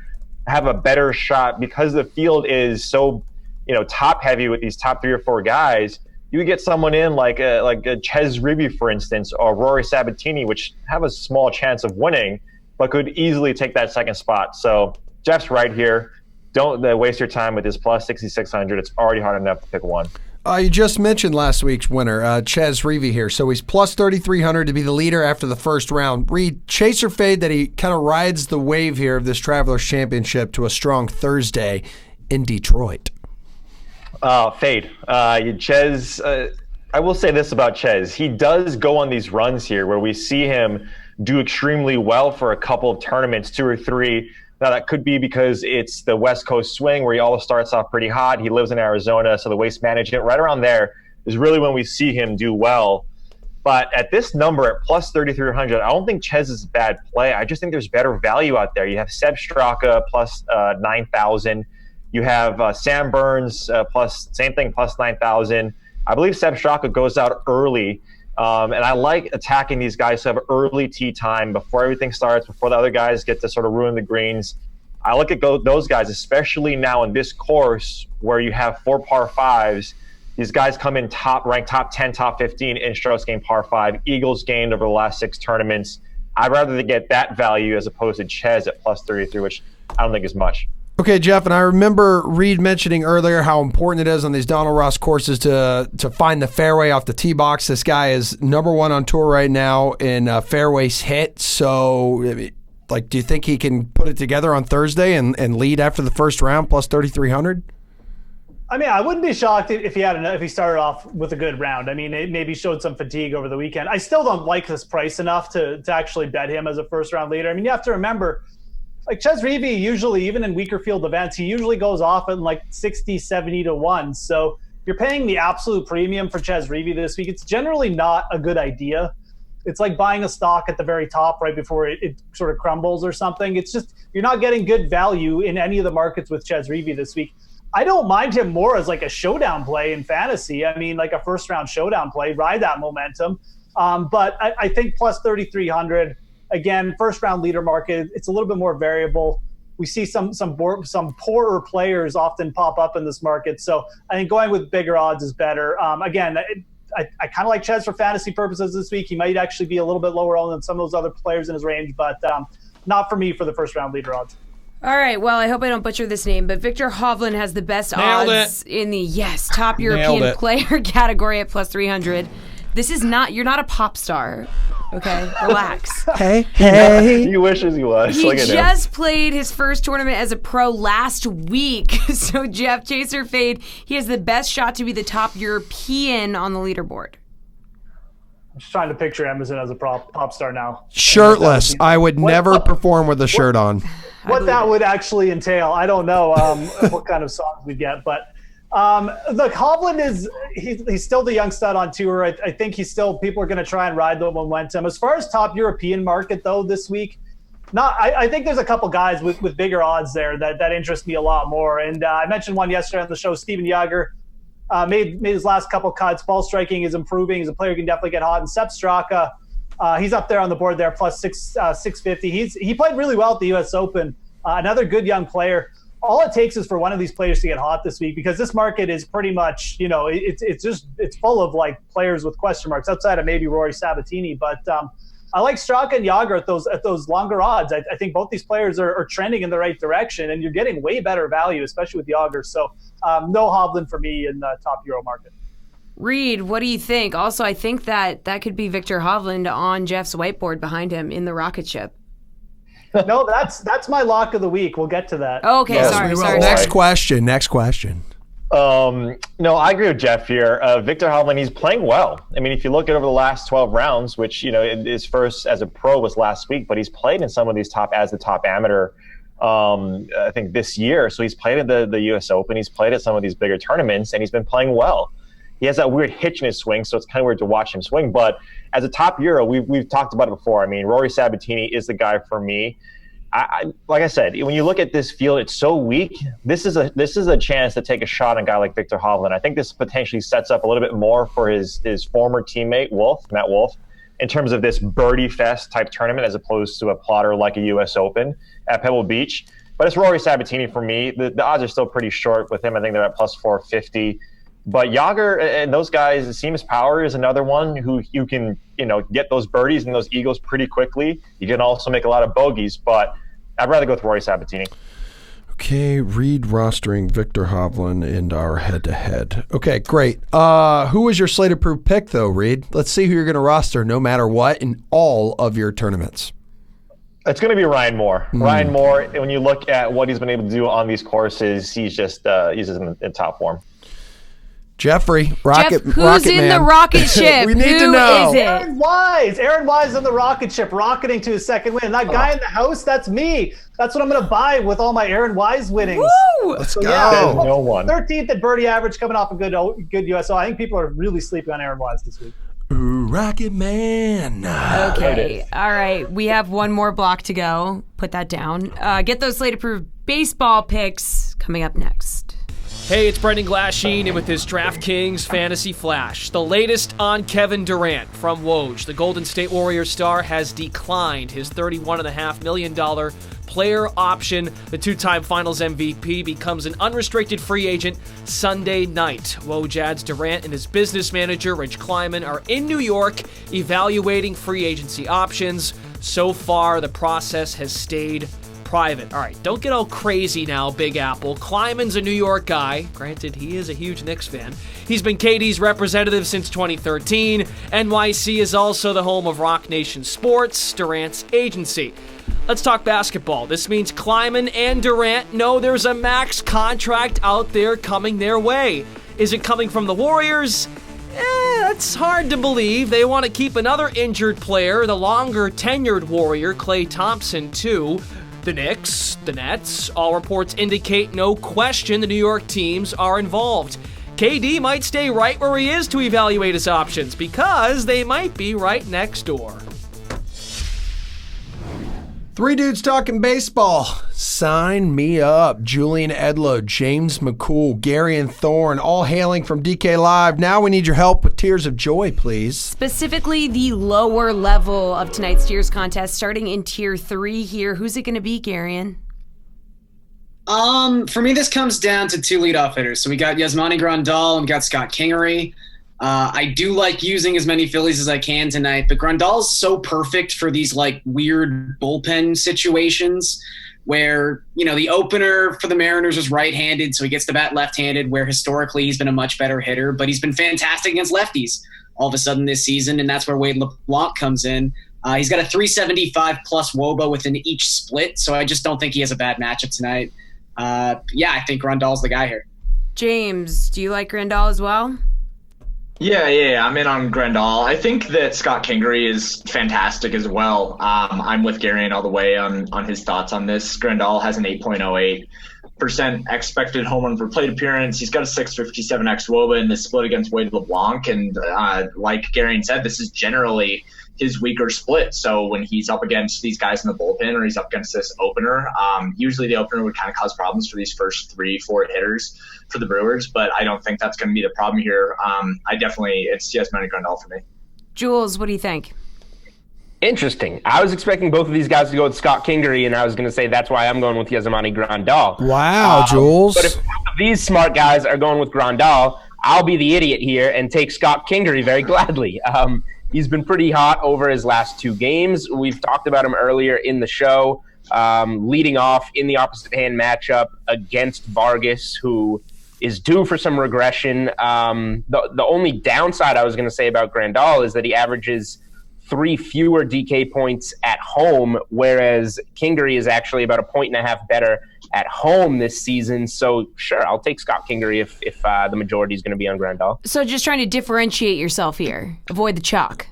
have a better shot because the field is so, top heavy with these top 3 or 4 guys. You get someone in like a Ches Reavie, for instance, or Rory Sabatini, which have a small chance of winning, but could easily take that second spot. So Jeff's right here. Don't waste your time with this plus 6,600. It's already hard enough to pick one. You just mentioned last week's winner, Ches Reavie here. So he's plus 3,300 to be the leader after the first round. Reed, chase or fade that he kind of rides the wave here of this Travelers Championship to a strong Thursday in Detroit? Fade. Ches, I will say this about Ches. He does go on these runs here where we see him do extremely well for a couple of tournaments, 2 or 3. Now, that could be because it's the West Coast swing where he always starts off pretty hot. He lives in Arizona, so the waste management right around there is really when we see him do well. But at this number, at plus 3,300, I don't think Ches is a bad play. I just think there's better value out there. You have Seb Straka plus 9,000. You have Sam Burns plus 9,000. I believe Seb Straka goes out early. And I like attacking these guys who have early tee time before everything starts, before the other guys get to sort of ruin the greens. I look at those guys, especially now in this course where you have 4 par 5s. These guys come in ranked top 10, top 15 in strokes gained par 5. Eagles gained over the last 6 tournaments. I'd rather get that value as opposed to Ches at plus 33, which I don't think is much. Okay, Jeff, and I remember Reed mentioning earlier how important it is on these Donald Ross courses to find the fairway off the tee box. This guy is number 1 on tour right now in fairways hit. So, do you think he can put it together on Thursday and lead after the first round plus 3,300? I mean, I wouldn't be shocked if he started off with a good round. I mean, it maybe showed some fatigue over the weekend. I still don't like this price enough to actually bet him as a first round leader. I mean, you have to remember, like Ches Reavie, usually, even in weaker field events, he usually goes off at like 60, 70 to 1. So if you're paying the absolute premium for Ches Reavie this week, it's generally not a good idea. It's like buying a stock at the very top right before it sort of crumbles or something. It's just, you're not getting good value in any of the markets with Ches Reavie this week. I don't mind him more as like a showdown play in fantasy. I mean, like a first round showdown play, ride that momentum. But I think plus 3,300, again, first round leader market, it's a little bit more variable. We see some poorer players often pop up in this market. So I think going with bigger odds is better. Again, I kind of like Ches for fantasy purposes this week. He might actually be a little bit lower on than some of those other players in his range, but not for me for the first round leader odds. All right, well, I hope I don't butcher this name, but Victor Hovland has the best odds in the top European player category at plus 300. You're not a pop star, okay? Relax. Hey. He wishes he was. He just played his first tournament as a pro last week. So, Jeff, Chaser Fade, he has the best shot to be the top European on the leaderboard. I'm just trying to picture Emerson as a pop star now. Shirtless. I would never perform with a shirt on. What that would actually entail, I don't know what kind of songs we get. But look, Hovland he's still the young stud on tour. I think people are going to try and ride the momentum. As far as top European market, though, this week, I think there's a couple guys with bigger odds there that interest me a lot more. And I mentioned one yesterday on the show, Steven Jaeger. Made his last couple cuts. Ball striking is improving. He's a player who can definitely get hot. And Sepp Straka, he's up there on the board there, plus 650. He played really well at the U.S. Open. Another good young player. All it takes is for one of these players to get hot this week, because this market is pretty much, it's full of like players with question marks outside of maybe Rory Sabatini. But I like Straka and Jaeger at those longer odds. I think both these players are trending in the right direction, and you're getting way better value, especially with Jaeger. So no Hovland for me in the top Euro market. Reed, what do you think? Also, I think that could be Victor Hovland on Jeff's whiteboard behind him in the rocket ship. No, that's my lock of the week. We'll get to that. Okay, sorry. Next question. No, I agree with Jeff here. Victor Hovland, he's playing well. I mean, if you look at over the last 12 rounds, which, his first as a pro was last week, but he's played in some of these top amateur, I think this year. So he's played at the U.S. Open. He's played at some of these bigger tournaments, and he's been playing well. He has that weird hitch in his swing, so it's kind of weird to watch him swing. But as a top Euro, we've talked about it before. I mean, Rory Sabatini is the guy for me. Like I said, when you look at this field, it's so weak. This is a chance to take a shot on a guy like Victor Hovland. I think this potentially sets up a little bit more for his former teammate Matt Wolff, in terms of this birdie fest type tournament, as opposed to a plotter like a U.S. Open at Pebble Beach. But it's Rory Sabatini for me. The odds are still pretty short with him. I think they're at plus 450. But Jaeger and those guys, Seamus Power is another one who you can, get those birdies and those eagles pretty quickly. You can also make a lot of bogeys, but I'd rather go with Rory Sabatini. Okay, Reed rostering Victor Hovland in our head-to-head. Okay, great. Who was your slate-approved pick, though, Reed? Let's see who you're going to roster no matter what in all of your tournaments. It's going to be Ryan Moore. Ryan Moore, when you look at what he's been able to do on these courses, he's just in top form. Jeffrey, who's Rocket in Man. the rocket ship? We need to know. Is it? Aaron Wise on the rocket ship, rocketing to his second win. That guy in the house, that's me. That's what I'm going to buy with all my Aaron Wise winnings. Woo! Let's go. Yeah, no one. 13th at birdie average, coming off a good USO. I think people are really sleeping on Aaron Wise this week. Ooh, Rocket Man. Okay. All right. We have one more block to go. Put that down. Get those slate-approved baseball picks coming up next. Hey, it's Brendan Glasheen, and with his DraftKings Fantasy Flash, the latest on Kevin Durant from Woj. The Golden State Warriors star has declined his $31.5 million player option. The two-time Finals MVP becomes an unrestricted free agent Sunday night. Woj adds Durant and his business manager, Rich Kleiman, are in New York evaluating free agency options. So far, the process has stayed private. All right, don't get all crazy now, Big Apple. Kleiman's a New York guy. Granted, he is a huge Knicks fan. He's been KD's representative since 2013. NYC is also the home of Rock Nation Sports, Durant's agency. Let's talk basketball. This means Kleiman and Durant know there's a max contract out there coming their way. Is it coming from the Warriors? That's hard to believe. They want to keep another injured player, the longer tenured Warrior, Klay Thompson, too. The Knicks, the Nets, all reports indicate no question the New York teams are involved. KD might stay right where he is to evaluate his options because they might be right next door. Three dudes talking baseball. Sign me up. Julian Edlow, James McCool, Gary and Thorne, all hailing from DK Live. Now we need your help with Tears of Joy, please. Specifically, the lower level of tonight's Tears contest, starting in Tier 3 here. Who's it going to be, Garion? For me, this comes down to two leadoff hitters. So we got Yasmani Grandal and we got Scott Kingery. I do like using as many Phillies as I can tonight, but Grandal's so perfect for these like weird bullpen situations where, the opener for the Mariners is right-handed, so he gets to bat left-handed, where historically he's been a much better hitter, but he's been fantastic against lefties all of a sudden this season, and that's where Wade LeBlanc comes in. He's got a 375 plus WOBA within each split, so I just don't think he has a bad matchup tonight. I think Grandal's the guy here. James, do you like Grandal as well? Yeah, I'm in on Grandal. I think that Scott Kingery is fantastic as well. I'm with Garion all the way on his thoughts on this. Grandal has an 8.08% expected home run per plate appearance. He's got a 657 xWOBA in this split against Wade LeBlanc, and like Garion said, this is generally his weaker split. So when he's up against these guys in the bullpen or he's up against this opener, usually the opener would kind of cause problems for these first 3-4 hitters for the Brewers, but I don't think that's going to be the problem here. It's Yasmani Grandal for me. Jules, what do you think? Interesting. I was expecting both of these guys to go with Scott Kingery, and I was going to say that's why I'm going with Yasmani Grandal. Wow, Jules. But if both of these smart guys are going with Grandal, I'll be the idiot here and take Scott Kingery very gladly. He's been pretty hot over his last 2 games. We've talked about him earlier in the show, leading off in the opposite hand matchup against Vargas, who is due for some regression. The only downside I was going to say about Grandal is that he averages 3 fewer DK points at home, whereas Kingery is actually about 1.5 points better at home this season. So sure, I'll take Scott Kingery if the majority is going to be on Grandal. So just trying to differentiate yourself here. Avoid the chalk.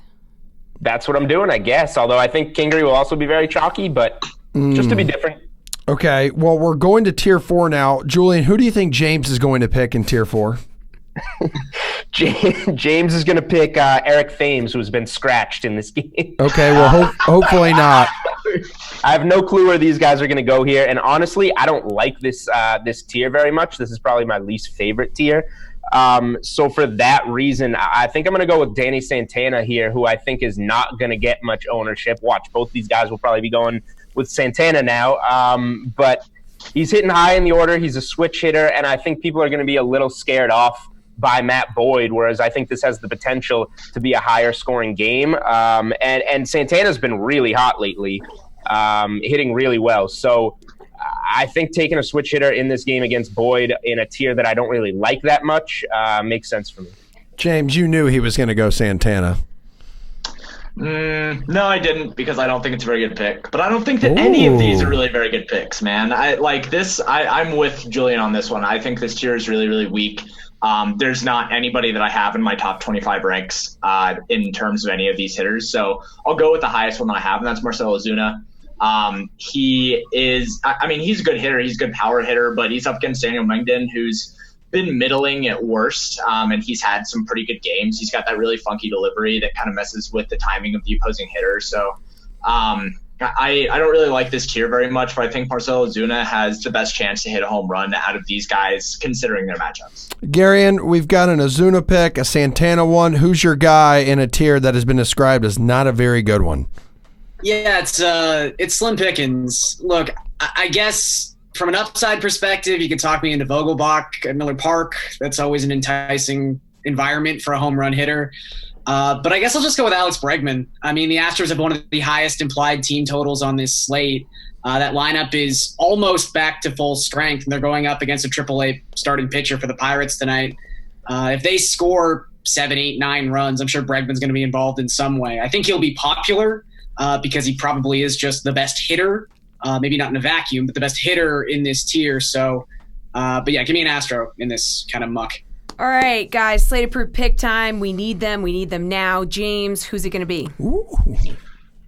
That's what I'm doing, I guess. Although I think Kingery will also be very chalky, but just to be different. Okay, well, we're going to Tier 4 now. Julian, who do you think James is going to pick in Tier 4? James is going to pick Eric Thames, who's been scratched in this game. Okay, well, hopefully not. I have no clue where these guys are going to go here, and honestly, I don't like this tier very much. This is probably my least favorite tier. So for that reason, I think I'm going to go with Danny Santana here, who I think is not going to get much ownership. Watch, both these guys will probably be going with Santana now, but he's hitting high in the order. He's a switch hitter, and I think people are going to be a little scared off by Matt Boyd, whereas I think this has the potential to be a higher scoring game. And Santana's been really hot lately, hitting really well. So I think taking a switch hitter in this game against Boyd in a tier that I don't really like that much makes sense for me. James, you knew he was going to go Santana. No, I didn't, because I don't think it's a very good pick. But I don't think that any of these are really very good picks, man. I'm with Julian on this one. I think this tier is really, really weak. There's not anybody that I have in my top 25 ranks in terms of any of these hitters. So I'll go with the highest one that I have, and that's Marcell Ozuna. He's a good hitter. He's a good power hitter, but he's up against Daniel Mengden, who's been middling at worst, and he's had some pretty good games. He's got that really funky delivery that kind of messes with the timing of the opposing hitter. So I don't really like this tier very much, but I think Marcell Ozuna has the best chance to hit a home run out of these guys, considering their matchups. Garion, we've got an Ozuna pick, a Santana one. Who's your guy in a tier that has been described as not a very good one? Yeah, it's slim pickings. Look, I guess from an upside perspective, you can talk me into Vogelbach at Miller Park. That's always an enticing environment for a home run hitter. But I guess I'll just go with Alex Bregman. I mean, the Astros have one of the highest implied team totals on this slate. That lineup is almost back to full strength, and they're going up against a AAA starting pitcher for the Pirates tonight. If they score 7, 8, 9 runs, I'm sure Bregman's going to be involved in some way. I think he'll be popular because he probably is just the best hitter, maybe not in a vacuum, but the best hitter in this tier. So, but yeah, give me an Astro in this kind of muck. All right, guys, slate approved pick time. We need them. We need them now. James, who's it going to be? Ooh.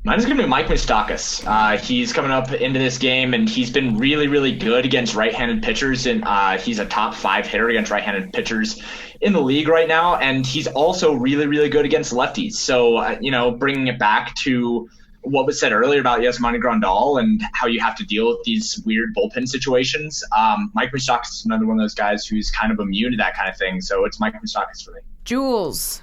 Mine is going to be Mike Moustakas. He's coming up into this game, and he's been really, really good against right-handed pitchers, and he's a top 5 hitter against right-handed pitchers in the league right now, and he's also really, really good against lefties. So, bringing it back to what was said earlier about Yasmani Grandal and how you have to deal with these weird bullpen situations, Mike Moustakas is another one of those guys who's kind of immune to that kind of thing, so it's Mike Moustakas for me. Jules.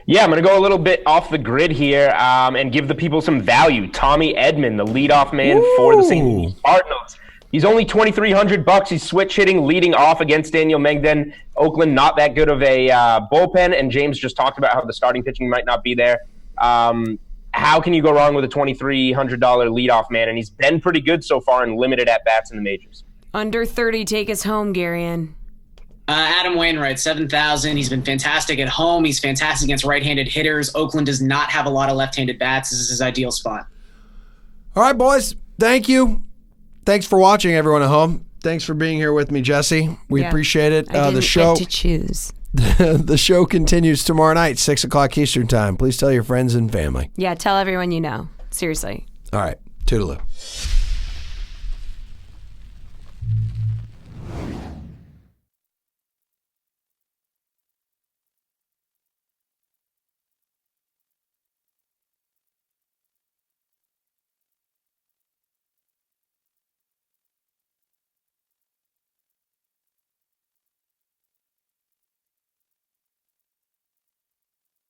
Yeah, I'm going to go a little bit off the grid here and give the people some value. Tommy Edman, the leadoff man for the St. Louis Cardinals. He's only $2,300. He's switch hitting, leading off against Daniel Mengden. Oakland, not that good of a bullpen, and James just talked about how the starting pitching might not be there. How can you go wrong with a $2,300 leadoff man? And he's been pretty good so far in limited at-bats in the majors. Under 30, take us home, Garion. Adam Wainwright, 7,000. He's been fantastic at home. He's fantastic against right-handed hitters. Oakland does not have a lot of left-handed bats. This is his ideal spot. All right, boys. Thank you. Thanks for watching, everyone at home. Thanks for being here with me, Jessie. We appreciate it. I didn't the show get to choose. The show continues tomorrow night, 6 o'clock Eastern time. Please tell your friends and family. Yeah, tell everyone you know. Seriously. All right. Toodaloo.